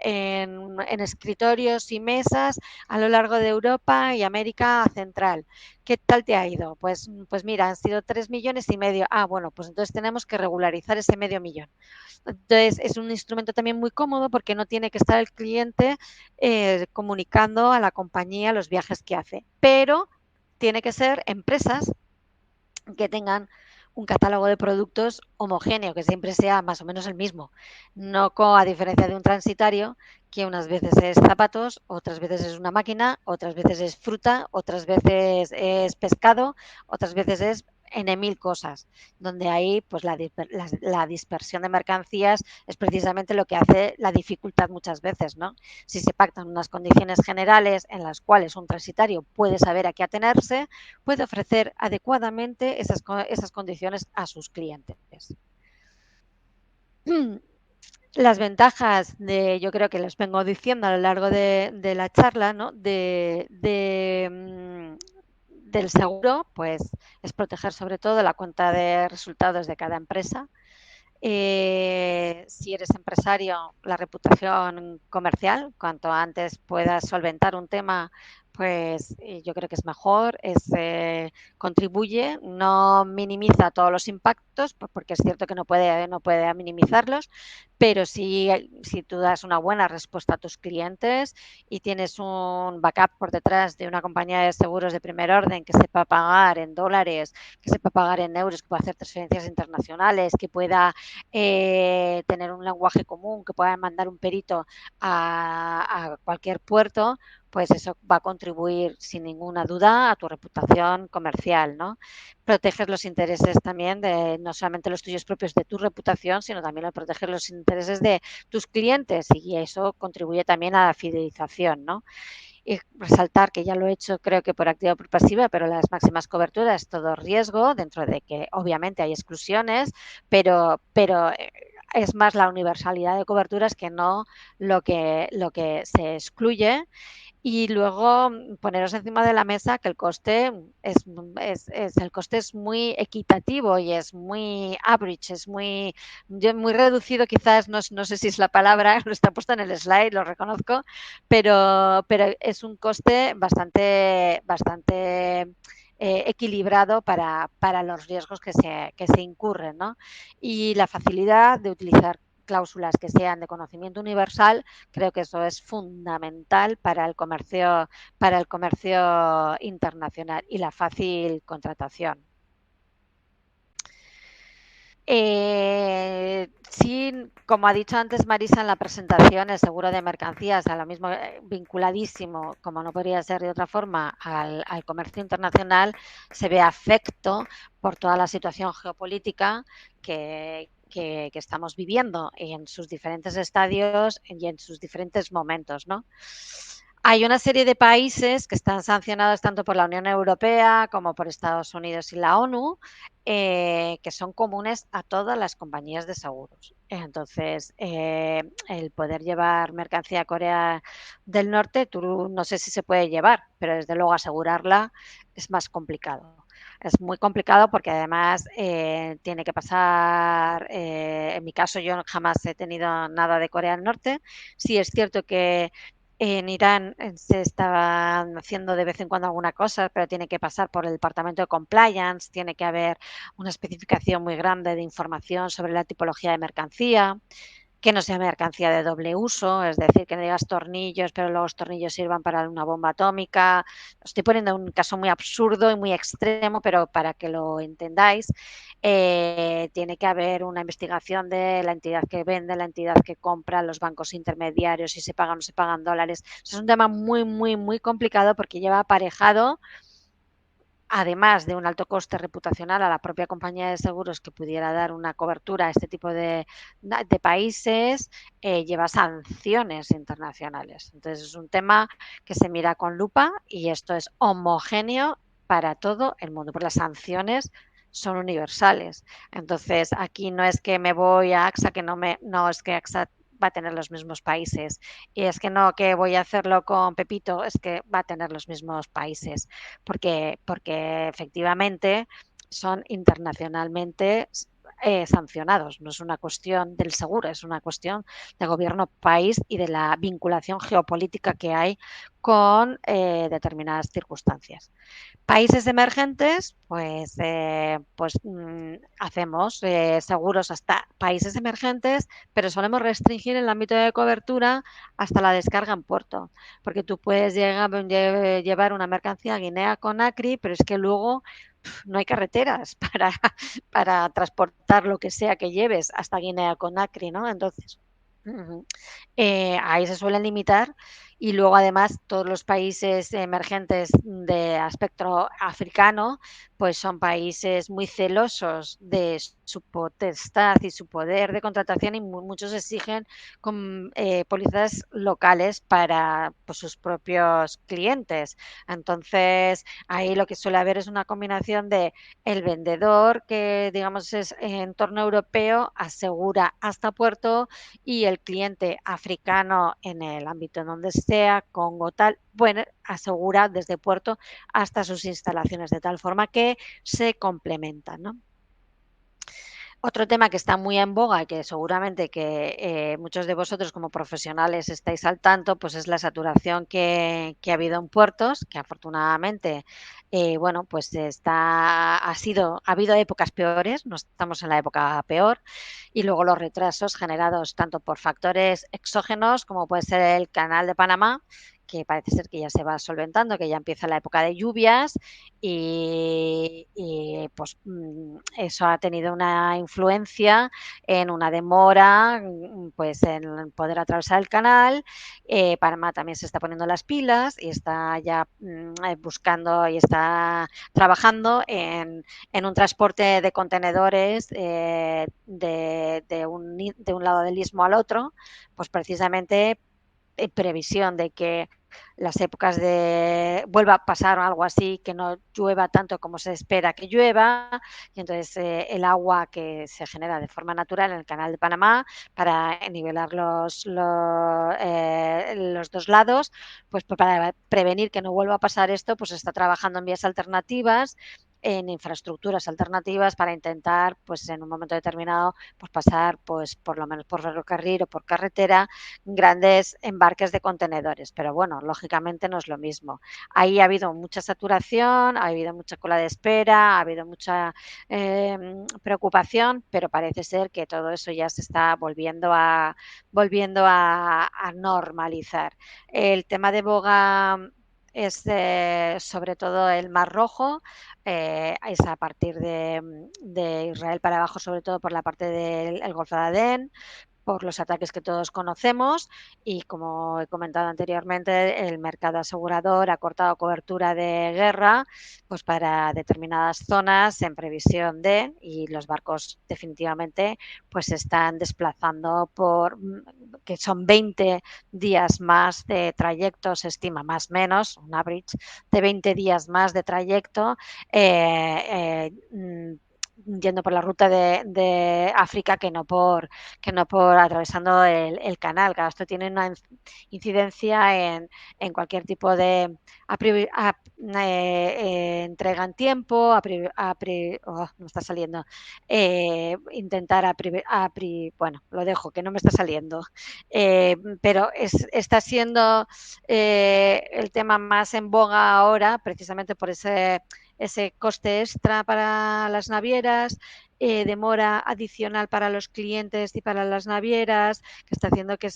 escritorios y mesas a lo largo de Europa y América Central. ¿Qué tal te ha ido? Pues mira, han sido 3 millones y medio. Ah, bueno, pues entonces tenemos que regularizar ese medio millón. Entonces es un instrumento también muy cómodo porque no tiene que estar el cliente comunicando a la compañía los viajes que hace, pero tiene que ser empresas que tengan un catálogo de productos homogéneo, que siempre sea más o menos el mismo. No a diferencia de un transitario, que unas veces es zapatos, otras veces es una máquina, otras veces es fruta, otras veces es pescado, otras veces es N mil cosas, donde ahí pues la dispersión de mercancías es precisamente lo que hace la dificultad muchas veces, ¿no? Si se pactan unas condiciones generales en las cuales un transitario puede saber a qué atenerse, puede ofrecer adecuadamente esas condiciones a sus clientes. Las ventajas yo creo que les vengo diciendo a lo largo de la charla, ¿no? Del seguro, pues es proteger sobre todo la cuenta de resultados de cada empresa. Si eres empresario, la reputación comercial, cuanto antes puedas solventar un tema, pues yo creo que es mejor, contribuye, no minimiza todos los impactos, porque es cierto que no puede minimizarlos, pero si tú das una buena respuesta a tus clientes y tienes un backup por detrás de una compañía de seguros de primer orden que sepa pagar en dólares, que sepa pagar en euros, que pueda hacer transferencias internacionales, que pueda tener un lenguaje común, que pueda mandar un perito a cualquier puerto, pues eso va a contribuir sin ninguna duda a tu reputación comercial, ¿no? Proteges los intereses también de no solamente los tuyos propios de tu reputación, sino también proteger los intereses de tus clientes, y eso contribuye también a la fidelización, ¿no? Y resaltar que ya lo he hecho, creo que por activa o por pasiva, pero las máximas coberturas, todo riesgo, dentro de que obviamente hay exclusiones, pero es más la universalidad de coberturas que no lo que se excluye. Y luego poneros encima de la mesa que el coste el coste es muy equitativo y es muy average, es muy reducido, quizás, no sé si es la palabra, no está puesta en el slide, lo reconozco, pero es un coste bastante equilibrado para los riesgos que se incurren, ¿no? Y la facilidad de utilizar cláusulas que sean de conocimiento universal, creo que eso es fundamental para el comercio internacional y la fácil contratación. Sí, como ha dicho antes Marisa en la presentación, el seguro de mercancías, a lo mismo vinculadísimo, como no podría ser de otra forma, al comercio internacional, se ve afecto por toda la situación geopolítica que estamos viviendo en sus diferentes estadios y en sus diferentes momentos, ¿no? Hay una serie de países que están sancionados tanto por la Unión Europea como por Estados Unidos y la ONU, que son comunes a todas las compañías de seguros. Entonces, el poder llevar mercancía a Corea del Norte, tú no sé si se puede llevar, pero desde luego asegurarla es más complicado. Es muy complicado porque además tiene que pasar, en mi caso yo jamás he tenido nada de Corea del Norte. Sí es cierto que en Irán se está haciendo de vez en cuando alguna cosa, pero tiene que pasar por el departamento de compliance, tiene que haber una especificación muy grande de información sobre la tipología de mercancía, que no sea mercancía de doble uso, es decir, que no digas tornillos, pero luego los tornillos sirvan para una bomba atómica. Estoy poniendo un caso muy absurdo y muy extremo, pero para que lo entendáis, tiene que haber una investigación de la entidad que vende, la entidad que compra, los bancos intermediarios, si se pagan o no se pagan dólares. Es un tema muy complicado porque lleva aparejado, además de un alto coste reputacional a la propia compañía de seguros que pudiera dar una cobertura a este tipo de países, lleva sanciones internacionales. Entonces es un tema que se mira con lupa y esto es homogéneo para todo el mundo, porque las sanciones son universales. Entonces aquí no es que me voy a AXA, no es que AXA va a tener los mismos países, y es que no, que voy a hacerlo con Pepito, es que va a tener los mismos países, porque efectivamente son internacionalmente sancionados. No es una cuestión del seguro, es una cuestión de gobierno país y de la vinculación geopolítica que hay con determinadas circunstancias. Países emergentes, hacemos seguros hasta países emergentes, pero solemos restringir el ámbito de cobertura hasta la descarga en puerto, porque tú puedes llevar una mercancía a Guinea-Conakry, pero es que luego no hay carreteras para transportar lo que sea que lleves hasta Guinea-Conakry, ¿no? Entonces, ahí se suelen limitar, y luego además todos los países emergentes de aspecto africano pues son países muy celosos de su potestad y su poder de contratación, y muchos exigen pólizas locales para pues, sus propios clientes. Entonces ahí lo que suele haber es una combinación de el vendedor, que digamos es en entorno europeo, asegura hasta puerto, y el cliente africano en el ámbito en donde sea, Congo tal, bueno, asegura desde puerto hasta sus instalaciones, de tal forma que se complementan, ¿no? Otro tema que está muy en boga y que seguramente que muchos de vosotros como profesionales estáis al tanto, pues es la saturación que ha habido en puertos, que afortunadamente, bueno, pues ha habido épocas peores, no estamos en la época peor, y luego los retrasos generados tanto por factores exógenos como puede ser el Canal de Panamá, que parece ser que ya se va solventando, que ya empieza la época de lluvias, y pues eso ha tenido una influencia en una demora pues en poder atravesar el canal. Panamá también se está poniendo las pilas y está ya buscando y está trabajando en un transporte de contenedores de un lado del istmo al otro, pues precisamente en previsión de que las épocas de vuelva a pasar algo así, que no llueva tanto como se espera que llueva, y entonces el agua que se genera de forma natural en el Canal de Panamá para nivelar los dos lados, pues para prevenir que no vuelva a pasar esto, pues se está trabajando en vías alternativas, en infraestructuras alternativas para intentar, pues en un momento determinado, pues pasar, pues por lo menos por ferrocarril o por carretera, grandes embarques de contenedores. Pero bueno, lógicamente no es lo mismo. Ahí ha habido mucha saturación, ha habido mucha cola de espera, ha habido mucha preocupación, pero parece ser que todo eso ya se está volviendo a normalizar. El tema de boga es sobre todo el Mar Rojo, es a partir de Israel para abajo, sobre todo por la parte del Golfo de Adén, por los ataques que todos conocemos y, como he comentado anteriormente, el mercado asegurador ha cortado cobertura de guerra pues para determinadas zonas en previsión de, y los barcos definitivamente pues se están desplazando por, que son 20 días más de trayecto, se estima más o menos, un average de 20 días más de trayecto, yendo por la ruta de África que no por atravesando el canal. Claro, esto tiene una incidencia en cualquier tipo de entrega en tiempo, oh, no está saliendo, intentar bueno, lo dejo, que no me está saliendo, pero está siendo el tema más en boga ahora, precisamente por ese coste extra para las navieras, demora adicional para los clientes y para las navieras, que está haciendo que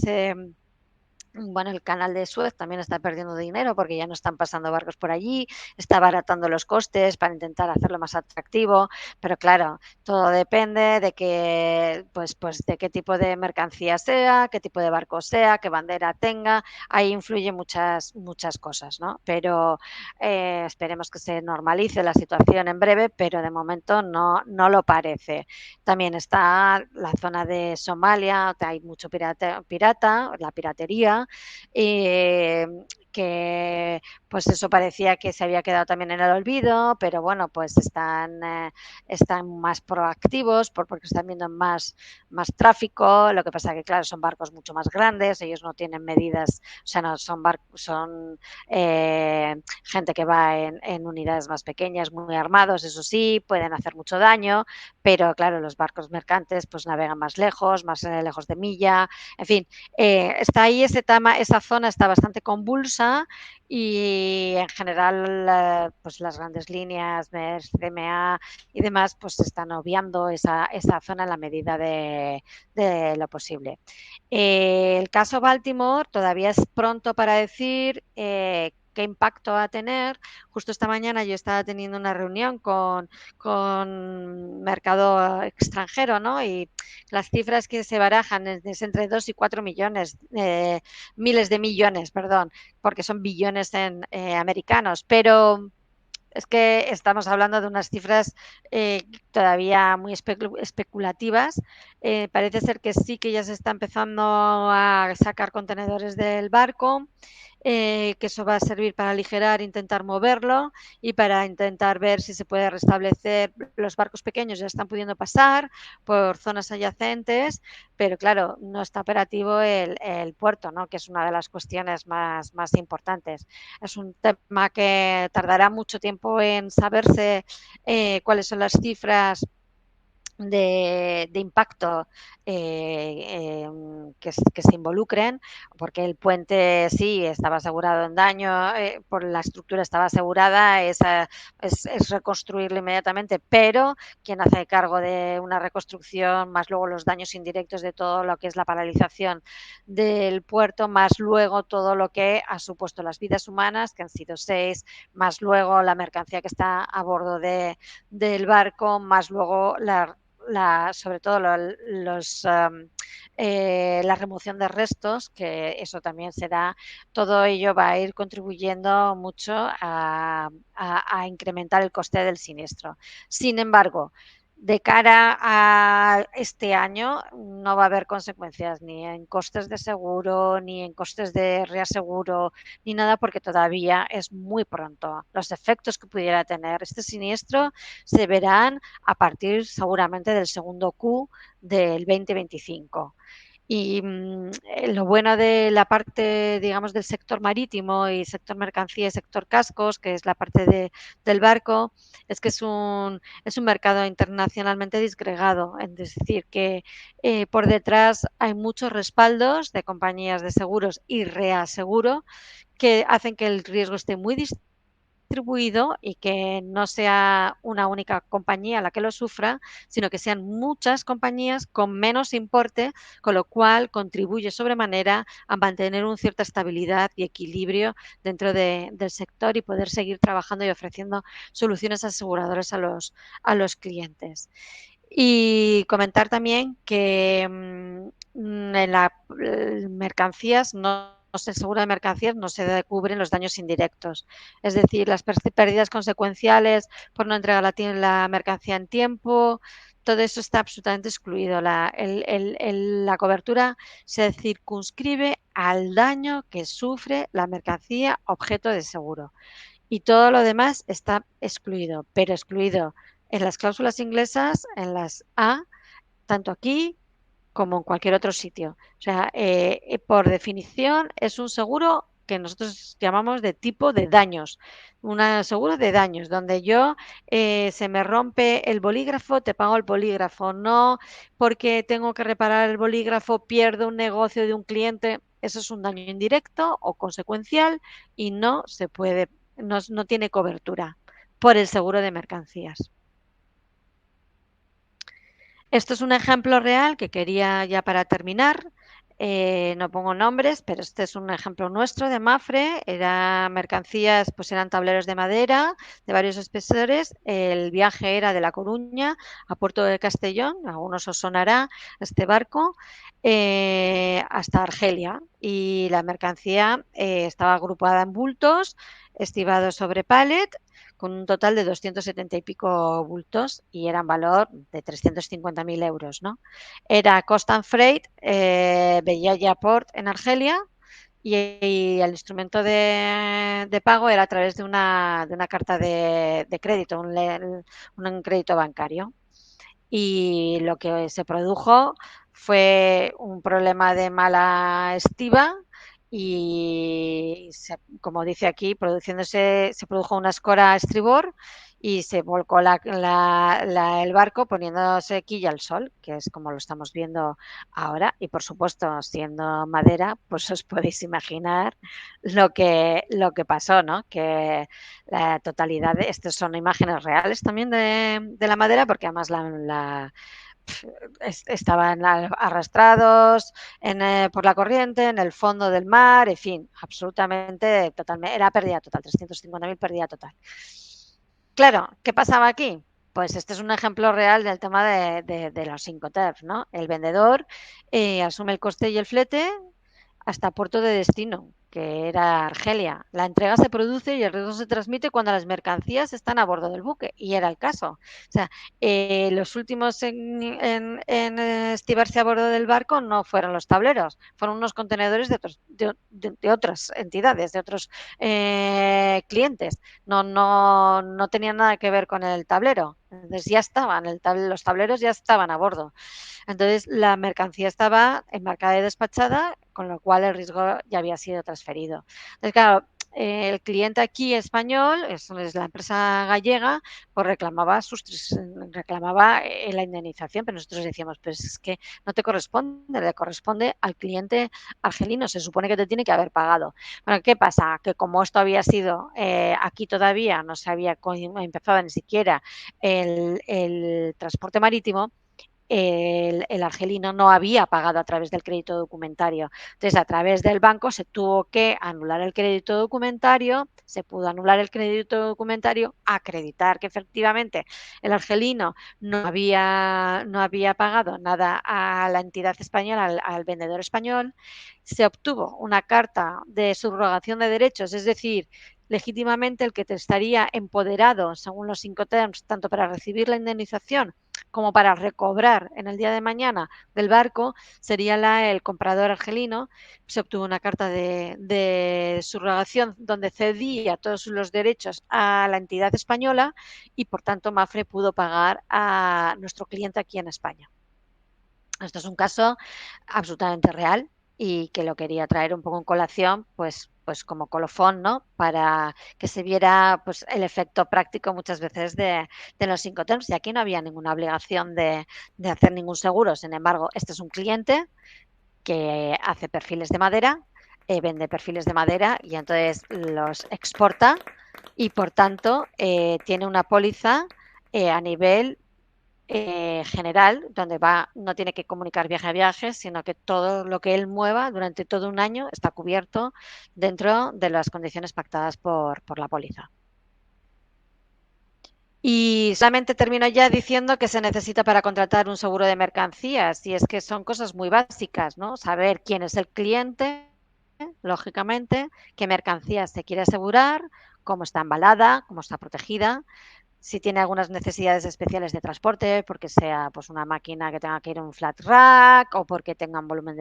bueno, el canal de Suez también está perdiendo dinero porque ya no están pasando barcos por allí, está abaratando los costes para intentar hacerlo más atractivo, pero claro, todo depende de pues de qué tipo de mercancía sea, qué tipo de barco sea, qué bandera tenga, ahí influyen muchas cosas, ¿no? Pero esperemos que se normalice la situación en breve, pero de momento no lo parece. También está la zona de Somalia, hay mucho pirata, la piratería, que pues eso parecía que se había quedado también en el olvido, pero bueno, pues están más proactivos porque están viendo más tráfico. Lo que pasa que, claro, son barcos mucho más grandes, ellos no tienen medidas, o sea, no son barcos, son gente que va en unidades más pequeñas, muy armados, eso sí, pueden hacer mucho daño, pero claro, los barcos mercantes pues navegan más lejos de milla, en fin, está ahí esa zona está bastante convulsa y en general pues las grandes líneas, MERS, CMA y demás pues están obviando esa zona en la medida de lo posible. El caso Baltimore todavía es pronto para decir qué impacto va a tener. Justo esta mañana yo estaba teniendo una reunión con mercado extranjero, ¿no? Y las cifras que se barajan es entre 2 y 4 millones, miles de millones, perdón, porque son billones americanos, pero es que estamos hablando de unas cifras todavía muy especulativas. Parece ser que sí que ya se está empezando a sacar contenedores del barco, que eso va a servir para aligerar, intentar moverlo y para intentar ver si se puede restablecer. Los barcos pequeños ya están pudiendo pasar por zonas adyacentes, pero claro, no está operativo el puerto, ¿no? Que es una de las cuestiones más importantes. Es un tema que tardará mucho tiempo en saberse cuáles son las cifras de impacto que se involucren, porque el puente sí estaba asegurado en daño, por la estructura estaba asegurada, es reconstruirlo inmediatamente, pero quien hace cargo de una reconstrucción, más luego los daños indirectos de todo lo que es la paralización del puerto, más luego todo lo que ha supuesto las vidas humanas, que han sido 6, más luego la mercancía que está a bordo del barco, más luego sobre todo la remoción de restos, que eso también será, todo ello va a ir contribuyendo mucho a incrementar el coste del siniestro. Sin embargo, de cara a este año no va a haber consecuencias ni en costes de seguro, ni en costes de reaseguro, ni nada, porque todavía es muy pronto. Los efectos que pudiera tener este siniestro se verán a partir seguramente del segundo Q del 2025. Y lo bueno de la parte, digamos, del sector marítimo y sector mercancía y sector cascos, que es la parte del barco, es que es un mercado internacionalmente disgregado. Es decir, que por detrás hay muchos respaldos de compañías de seguros y reaseguro que hacen que el riesgo esté muy distribuido y que no sea una única compañía la que lo sufra, sino que sean muchas compañías con menos importe, con lo cual contribuye sobremanera a mantener una cierta estabilidad y equilibrio dentro del sector y poder seguir trabajando y ofreciendo soluciones aseguradoras a los clientes. Y comentar también que en las mercancías el seguro de mercancías no se cubren los daños indirectos. Es decir, las pérdidas consecuenciales por no entregar la mercancía en tiempo, todo eso está absolutamente excluido. La cobertura se circunscribe al daño que sufre la mercancía objeto de seguro. Y todo lo demás está excluido, pero excluido en las cláusulas inglesas, en las A, tanto aquí como en cualquier otro sitio. O sea, por definición es un seguro que nosotros llamamos de tipo de daños, un seguro de daños, donde yo se me rompe el bolígrafo, te pago el bolígrafo, no porque tengo que reparar el bolígrafo, pierdo un negocio de un cliente. Eso es un daño indirecto o consecuencial y no se puede, no tiene cobertura por el seguro de mercancías. Esto es un ejemplo real que quería ya para terminar. No pongo nombres, pero este es un ejemplo nuestro de Mapfre. Eran mercancías, pues eran tableros de madera de varios espesores. El viaje era de La Coruña a Puerto de Castellón, a algunos os sonará este barco, hasta Argelia. Y la mercancía estaba agrupada en bultos, estibados sobre pallet, con un total de 270 y pico bultos y eran valor de 350.000 euros, ¿no? Era Cost and Freight, Bellaia Port en Argelia y el instrumento de pago era a través de una carta de crédito, un crédito bancario. Y lo que se produjo fue un problema de mala estiva y, como dice aquí, se produjo una escora a estribor y se volcó el barco poniéndose quilla al sol, que es como lo estamos viendo ahora. Y, por supuesto, siendo madera, pues os podéis imaginar lo que pasó, ¿no? Que la totalidad estas son imágenes reales también de la madera, porque además estaban arrastrados por la corriente en el fondo del mar, en fin, absolutamente, totalmente, era pérdida total, 350.000 pérdida total. Claro, ¿qué pasaba aquí? Pues este es un ejemplo real del tema de los Incoterms, ¿no? El vendedor asume el coste y el flete hasta puerto de destino, que era Argelia. La entrega se produce y el riesgo se transmite cuando las mercancías están a bordo del buque, y era el caso. O sea, los últimos en estibarse a bordo del barco no fueron los tableros, fueron unos contenedores de otras entidades, de otros clientes. No tenían nada que ver con el tablero. Entonces ya estaban, los tableros ya estaban a bordo. Entonces la mercancía estaba embarcada y despachada, con lo cual el riesgo ya había sido transferido. Entonces, claro, el cliente aquí español, es la empresa gallega, pues reclamaba la indemnización, pero nosotros decíamos, pues es que no te corresponde, le corresponde al cliente argelino, se supone que te tiene que haber pagado. Bueno, ¿qué pasa? Que como esto había sido, aquí todavía no se había empezado ni siquiera el transporte marítimo, el argelino no había pagado a través del crédito documentario. Entonces, a través del banco se tuvo que anular el crédito documentario, se pudo anular el crédito documentario, acreditar que efectivamente el argelino no había pagado nada a la entidad española, al vendedor español. Se obtuvo una carta de subrogación de derechos, es decir, legítimamente el que te estaría empoderado, según los Incoterms, tanto para recibir la indemnización como para recobrar en el día de mañana del barco, sería el comprador argelino. Se obtuvo una carta de subrogación donde cedía todos los derechos a la entidad española y, por tanto, Mapfre pudo pagar a nuestro cliente aquí en España. Esto es un caso absolutamente real y que lo quería traer un poco en colación, pues como colofón, ¿no? Para que se viera pues el efecto práctico muchas veces de los Incoterms. Y aquí no había ninguna obligación de hacer ningún seguro. Sin embargo, este es un cliente que hace perfiles de madera, vende perfiles de madera y entonces los exporta y, por tanto, tiene una póliza a nivel general, donde no tiene que comunicar viaje a viaje, sino que todo lo que él mueva durante todo un año está cubierto dentro de las condiciones pactadas por la póliza. Y solamente termino ya diciendo que se necesita para contratar un seguro de mercancías, y es que son cosas muy básicas, ¿no? Saber quién es el cliente, lógicamente, qué mercancías se quiere asegurar, cómo está embalada, cómo está protegida, si tiene algunas necesidades especiales de transporte, porque sea pues una máquina que tenga que ir en un flat rack, o porque tenga un volumen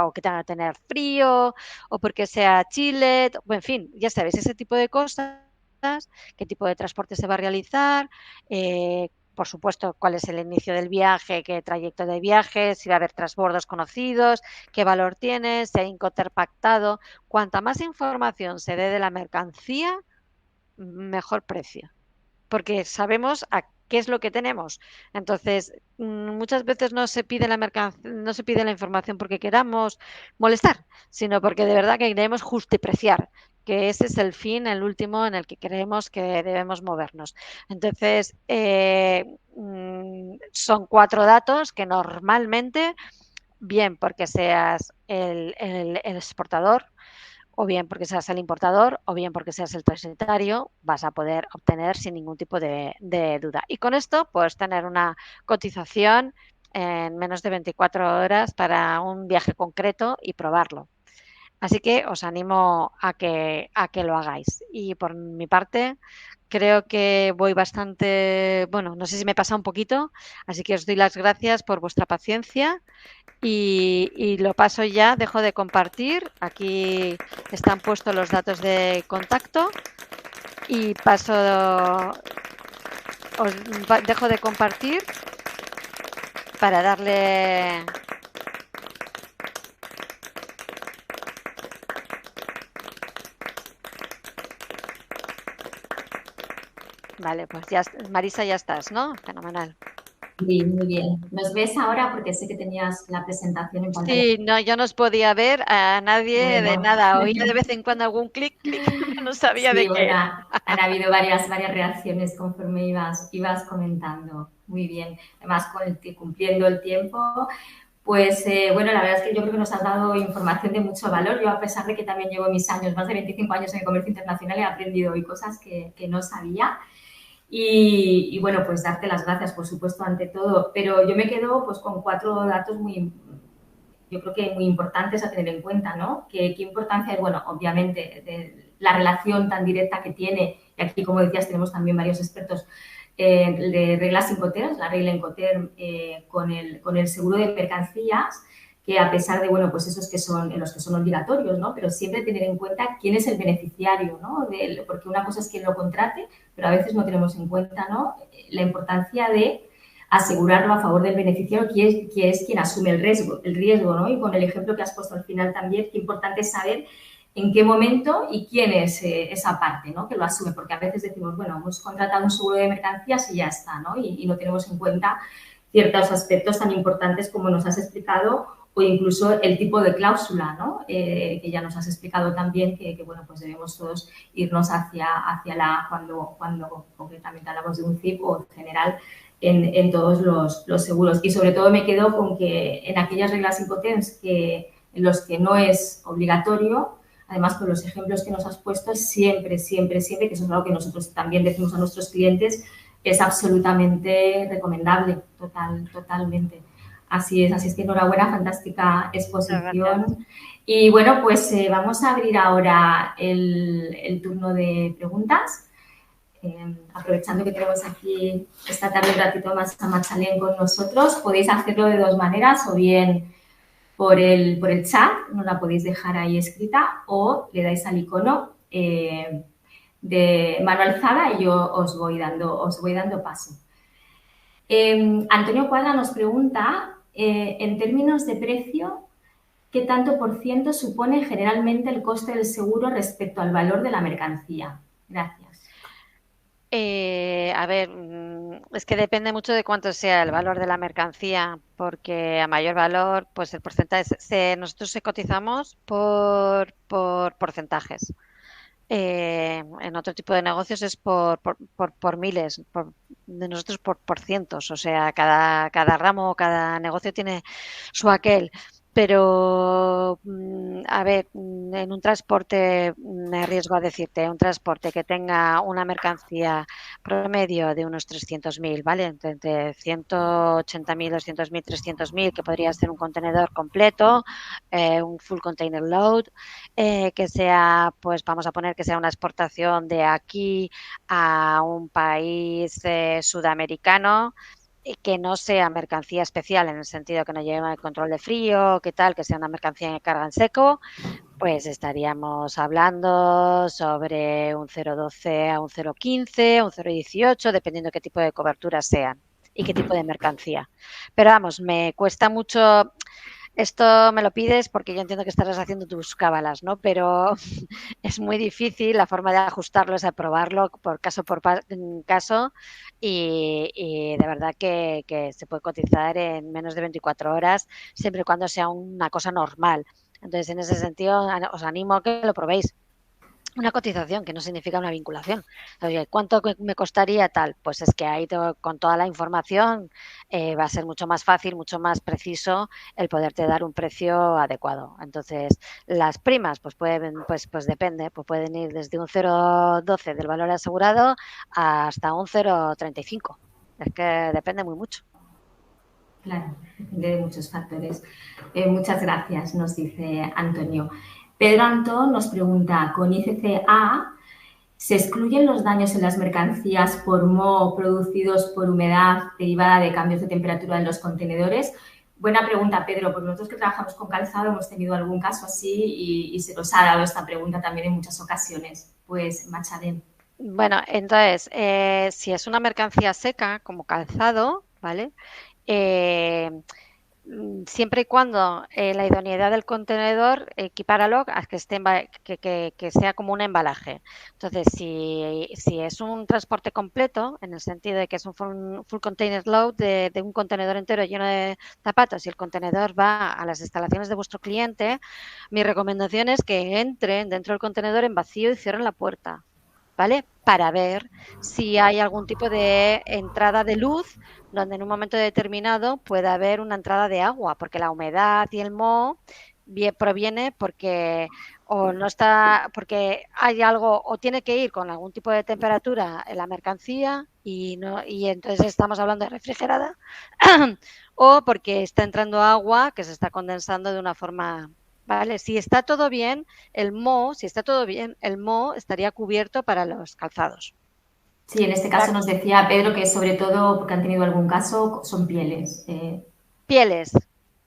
o que tenga que tener frío, o porque sea chillet, en fin, ya sabéis, ese tipo de cosas, qué tipo de transporte se va a realizar, por supuesto, cuál es el inicio del viaje, qué trayecto de viaje, si va a haber transbordos conocidos, qué valor tiene, si hay Incoterm pactado. Cuanta más información se dé de la mercancía, mejor precio, porque sabemos a qué es lo que tenemos. Entonces, muchas veces no se pide no se pide la información porque queramos molestar, sino porque de verdad que queremos justipreciar, que ese es el fin, el último en el que creemos que debemos movernos. Entonces, son 4 datos que normalmente, bien porque seas el exportador, o bien porque seas el importador, o bien porque seas el transitario, vas a poder obtener sin ningún tipo de duda. Y con esto puedes tener una cotización en menos de 24 horas para un viaje concreto y probarlo. Así que os animo a que lo hagáis. Y por mi parte, creo que voy bastante, bueno, no sé si me pasa un poquito, así que os doy las gracias por vuestra paciencia y lo paso ya, dejo de compartir. Aquí están puestos los datos de contacto y dejo de compartir para darle... Vale, pues ya, Marisa, ya estás, ¿no? Fenomenal. Sí, muy bien. ¿Nos ves ahora? Porque sé que tenías la presentación en pantalla. Sí, no, yo no os podía ver a nadie de Bueno. nada. Oía de vez en cuando algún clic, clic, no sabía de Sí, qué bueno, era. han habido varias reacciones conforme ibas comentando. Muy bien. Además, cumpliendo el tiempo, pues bueno, la verdad es que yo creo que nos has dado información de mucho valor. Yo, a pesar de que también llevo mis años, más de 25 años en el comercio internacional, he aprendido hoy cosas que no sabía. Y bueno, pues darte las gracias, por supuesto, ante todo. Pero yo me quedo pues con 4 datos yo creo que muy importantes a tener en cuenta, ¿no? ¿Qué importancia es? Bueno, obviamente, de la relación tan directa que tiene, y aquí, como decías, tenemos también varios expertos, de reglas Incoterm, la regla Incoterm con el seguro de mercancías, que a pesar de, bueno, pues esos en los que son obligatorios, ¿no? Pero siempre tener en cuenta quién es el beneficiario, ¿no? Porque una cosa es quien lo contrate, pero a veces no tenemos en cuenta, ¿no? La importancia de asegurarlo a favor del beneficiario, que es quien asume el riesgo, ¿no? Y con el ejemplo que has puesto al final también, qué importante es saber en qué momento y quién es esa parte, ¿no? Que lo asume, porque a veces decimos, bueno, hemos contratado un seguro de mercancías y ya está, ¿no? Y no tenemos en cuenta ciertos aspectos tan importantes como nos has explicado, o incluso el tipo de cláusula, ¿no? Que ya nos has explicado también que, bueno, pues debemos todos irnos hacia cuando concretamente hablamos de un CIP o en general en todos los seguros. Y sobre todo me quedo con que en aquellas reglas Incoterm en los que no es obligatorio, además con los ejemplos que nos has puesto, siempre, que eso es algo que nosotros también decimos a nuestros clientes, es absolutamente recomendable, totalmente. Así es que enhorabuena, fantástica exposición. Y bueno, pues vamos a abrir ahora el turno de preguntas. aprovechando que tenemos aquí esta tarde un ratito más a Machalen con nosotros, podéis hacerlo de dos maneras, o bien por el chat, nos la podéis dejar ahí escrita, o le dais al icono de mano alzada y yo os voy dando paso. Antonio Cuadra nos pregunta, en términos de precio, ¿qué tanto por ciento supone generalmente el coste del seguro respecto al valor de la mercancía? Gracias. A ver, es que depende mucho de cuánto sea el valor de la mercancía, porque a mayor valor, pues el porcentaje, nosotros cotizamos por porcentajes. En otro tipo de negocios es por miles, de nosotros por cientos, o sea, cada ramo, cada negocio tiene su aquel. Pero, a ver, en un transporte, me arriesgo a decirte, un transporte que tenga una mercancía promedio de unos 300.000, ¿vale? Entre 180.000, 200.000, 300.000, que podría ser un contenedor completo, un full container load, que sea, pues vamos a poner que sea una exportación de aquí a un país sudamericano, y que no sea mercancía especial en el sentido que no lleve el control de frío, que tal, que sea una mercancía que carga en seco, pues estaríamos hablando sobre un 0,12 a un 0,15, un 0,18, dependiendo qué tipo de coberturas sean y qué tipo de mercancía. Pero vamos, me cuesta mucho. Esto me lo pides porque yo entiendo que estarás haciendo tus cábalas, ¿no? Pero es muy difícil, la forma de ajustarlo es aprobarlo por caso caso, y de verdad que se puede cotizar en menos de 24 horas, siempre y cuando sea una cosa normal. Entonces, en ese sentido, os animo a que lo probéis. Una cotización, que no significa una vinculación. Oye, ¿cuánto me costaría tal? Pues es que ahí con toda la información va a ser mucho más fácil, mucho más preciso el poderte dar un precio adecuado. Entonces, las primas, pues pueden, pues depende, pues pueden ir desde un 0,12 del valor asegurado hasta un 0,35. Es que depende muy mucho. Claro, depende de muchos factores. Muchas gracias, nos dice Antonio. Pedro Antón nos pregunta, con ICCA, ¿se excluyen los daños en las mercancías por moho producidos por humedad derivada de cambios de temperatura en los contenedores? Buena pregunta, Pedro, porque nosotros que trabajamos con calzado hemos tenido algún caso así y se nos ha dado esta pregunta también en muchas ocasiones. Pues, Machadem. Bueno, entonces, si es una mercancía seca, como calzado, ¿vale? Eh, siempre y cuando la idoneidad del contenedor, equipáralo a que, que sea como un embalaje. Entonces, si es un transporte completo, en el sentido de que es un full container load de un contenedor entero lleno de zapatos y el contenedor va a las instalaciones de vuestro cliente, mi recomendación es que entren dentro del contenedor en vacío y cierren la puerta, ¿vale? Para ver si hay algún tipo de entrada de luz donde en un momento determinado pueda haber una entrada de agua, porque la humedad y el moho proviene porque o no está, porque hay algo, o tiene que ir con algún tipo de temperatura en la mercancía y no, y entonces estamos hablando de refrigerada, o porque está entrando agua que se está condensando de una forma. Vale, si está todo bien, el moho estaría cubierto para los calzados. Sí, en este caso nos decía Pedro que sobre todo, porque han tenido algún caso, son pieles. Pieles.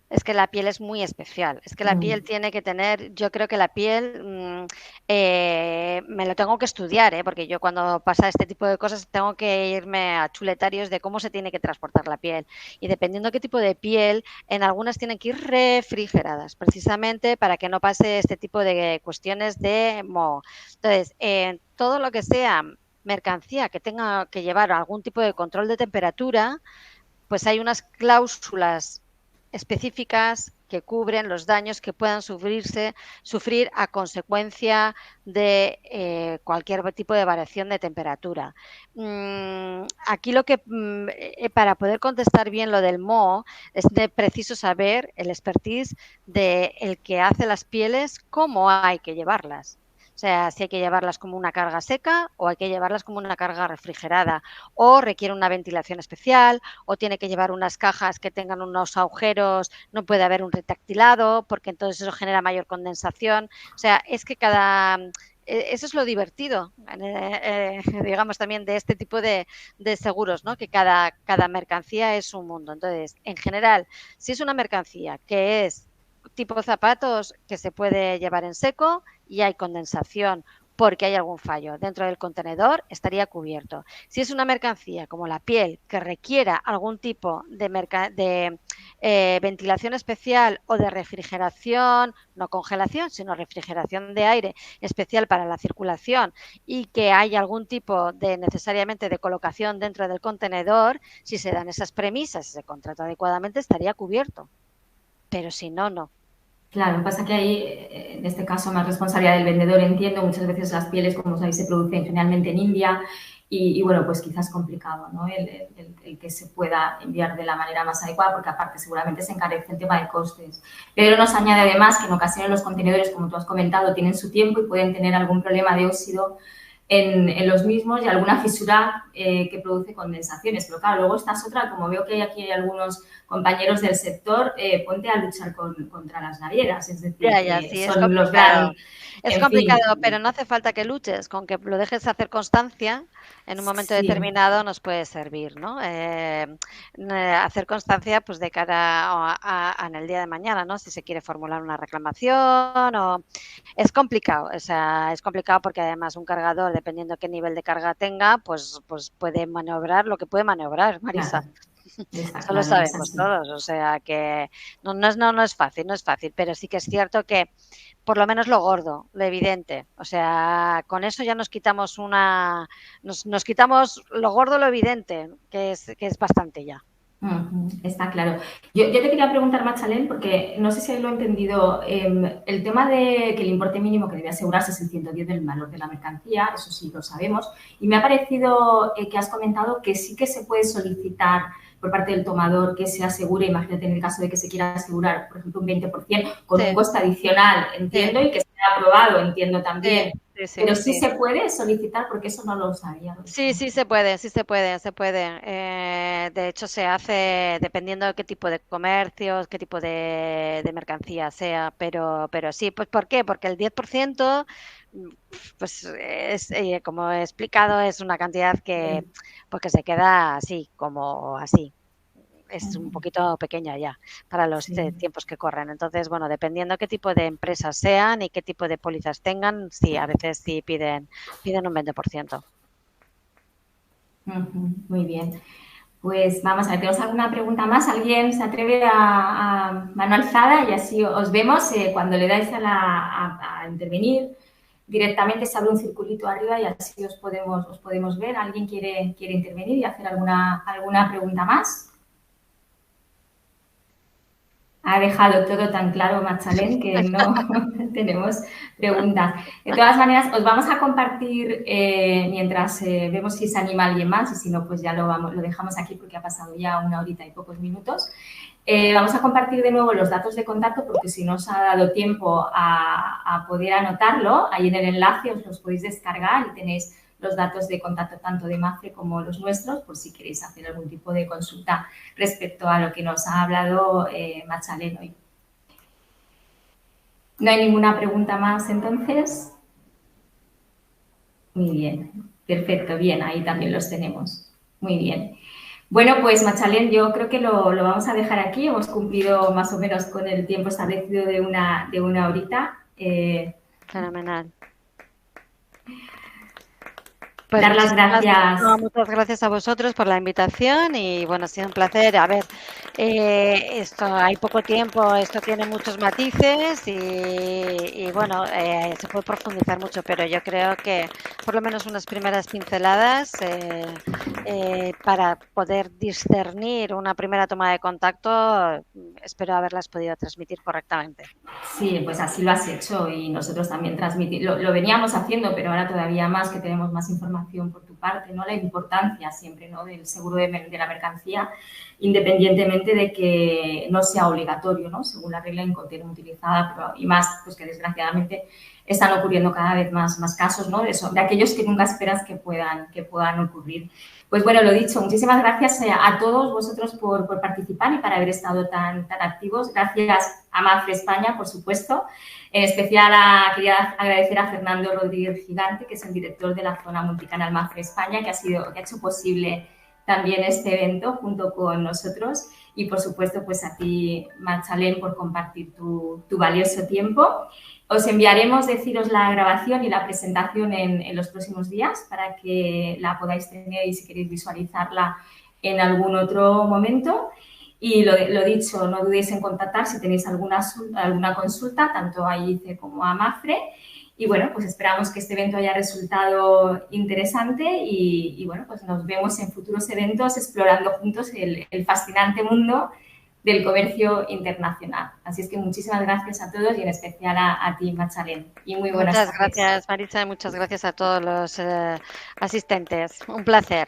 Es que la piel es muy especial. Es que la piel tiene que tener, yo creo que la piel me lo tengo que estudiar, porque yo cuando pasa este tipo de cosas tengo que irme a chuletarios de cómo se tiene que transportar la piel. Y dependiendo qué tipo de piel, en algunas tienen que ir refrigeradas, precisamente para que no pase este tipo de cuestiones de moho. Entonces, todo lo que sea mercancía que tenga que llevar algún tipo de control de temperatura, pues hay unas cláusulas específicas que cubren los daños que puedan sufrir a consecuencia de cualquier tipo de variación de temperatura. Aquí lo que, para poder contestar bien lo del moho, es preciso saber el expertise del que hace las pieles, cómo hay que llevarlas. O sea, si hay que llevarlas como una carga seca o hay que llevarlas como una carga refrigerada, o requiere una ventilación especial, o tiene que llevar unas cajas que tengan unos agujeros, no puede haber un retactilado porque entonces eso genera mayor condensación. O sea, es que eso es lo divertido, digamos, también de este tipo de seguros, ¿no? Que cada mercancía es un mundo. Entonces, en general, si es una mercancía que es tipo zapatos que se puede llevar en seco y hay condensación porque hay algún fallo dentro del contenedor, estaría cubierto. Si es una mercancía como la piel que requiera algún tipo de ventilación especial o de refrigeración, no congelación, sino refrigeración de aire especial para la circulación y que haya algún tipo de necesariamente de colocación dentro del contenedor, si se dan esas premisas y se contrata adecuadamente, estaría cubierto. Pero si no, no. Claro, pasa que ahí, en este caso, más responsabilidad del vendedor, entiendo. Muchas veces las pieles, como sabéis, se producen generalmente en India y bueno, pues quizás complicado, ¿no? El que se pueda enviar de la manera más adecuada, porque aparte seguramente se encarece el tema de costes. Pero nos añade además que en ocasiones los contenedores, como tú has comentado, tienen su tiempo y pueden tener algún problema de óxido en los mismos y alguna fisura que produce condensaciones. Pero claro, luego esta es otra, como veo que aquí hay algunos compañeros del sector, ponte a luchar contra las navieras, es decir, Ya, que sí, es son los complicado. gran, Es en fin, complicado, pero no hace falta que luches, con que lo dejes hacer constancia, en un momento sí, determinado nos puede servir, ¿no? Hacer constancia pues de cara en el día de mañana, ¿no? Si se quiere formular una reclamación o... Es complicado, o sea, es complicado porque además un cargador, dependiendo qué nivel de carga tenga, pues puede maniobrar lo que puede maniobrar, Marisa. claro, está Eso lo claro, es sabemos así. todos, o sea que no es fácil, no es fácil, pero sí que es cierto que por lo menos lo gordo, lo evidente, o sea, con eso ya nos quitamos nos quitamos lo gordo, lo evidente, que es bastante ya. Está claro. Yo te quería preguntar, Machalén, porque no sé si lo he entendido, el tema de que el importe mínimo que debe asegurarse es el 110 del valor de la mercancía, eso sí lo sabemos, y me ha parecido que has comentado que sí que se puede solicitar por parte del tomador que se asegure, imagínate en el caso de que se quiera asegurar, por ejemplo, un 20% con un Sí, coste adicional, sí, entiendo, y que sea aprobado, entiendo sí, también, sí, sí, pero sí sí. se puede solicitar porque eso no lo sabía, lo Sí, sí se desconocía. puede, sí se puede, se puede. De hecho, se hace dependiendo de qué tipo de comercios, qué tipo de mercancía sea, pero sí, pues ¿por qué? Porque el 10%, mm, pues es, como he explicado, es una cantidad que, Sí. pues, que se queda así, como así. Es un Ujú. poquito pequeña ya para los Sí. tiempos que corren. Entonces, bueno, dependiendo qué tipo de empresas sean y qué tipo de pólizas tengan, sí, a veces sí piden un 20%. Ujú, muy bien. Pues vamos a ver, ¿tenemos alguna pregunta más? ¿Alguien se atreve a mano alzada? Y así os vemos cuando le dais a intervenir. Directamente se abre un circulito arriba y así os podemos ver. ¿Alguien quiere intervenir y hacer alguna pregunta más? Ha dejado todo tan claro Machalén que no tenemos preguntas. De todas maneras, os vamos a compartir mientras vemos si se anima alguien más y si no, pues ya lo dejamos aquí porque ha pasado ya 1 horita y pocos minutos. Vamos a compartir de nuevo los datos de contacto porque si no os ha dado tiempo a poder anotarlo, ahí en el enlace os los podéis descargar y tenéis los datos de contacto tanto de MAFRE como los nuestros por si queréis hacer algún tipo de consulta respecto a lo que nos ha hablado Machalén hoy. ¿No hay ninguna pregunta más entonces? Muy bien, perfecto, bien, ahí también los tenemos. Muy bien. Bueno, pues Machalén, yo creo que lo vamos a dejar aquí. Hemos cumplido más o menos con el tiempo establecido de una horita. Fenomenal. Pues Dar las gracias. muchas gracias a vosotros por la invitación y bueno, ha sido un placer. A ver, esto hay poco tiempo, esto tiene muchos matices y bueno, se puede profundizar mucho, pero yo creo que por lo menos unas primeras pinceladas para poder discernir una primera toma de contacto, espero haberlas podido transmitir correctamente. Sí, pues así lo has hecho y nosotros también lo veníamos haciendo, pero ahora todavía más que tenemos más información por tu parte, ¿no? La importancia siempre, ¿no? Del seguro de la mercancía, independientemente pendiente de que no sea obligatorio, ¿no? Según la regla Incoterm utilizada, pero, y más, pues que desgraciadamente están ocurriendo cada vez más casos, ¿no? De aquellos que nunca esperas que puedan ocurrir. Pues bueno, lo dicho, muchísimas gracias a todos vosotros por participar y para haber estado tan activos. Gracias a Mafre España, por supuesto. En especial quería agradecer a Fernando Rodríguez Gigante, que es el director de la zona multicanal Mafre España, que ha hecho posible también este evento junto con nosotros. Y, por supuesto, pues a ti, Marchalén, por compartir tu valioso tiempo. Os enviaremos, deciros, la grabación y la presentación en los próximos días para que la podáis tener y si queréis visualizarla en algún otro momento. Y lo dicho, no dudéis en contactar si tenéis alguna consulta, tanto a ICE como a Mafre. Y bueno, pues esperamos que este evento haya resultado interesante y bueno, pues nos vemos en futuros eventos explorando juntos el fascinante mundo del comercio internacional. Así es que muchísimas gracias a todos y en especial a ti, Marchalén. Y muy buenas tardes. Muchas gracias, Maritza, y muchas gracias a todos los asistentes. Un placer.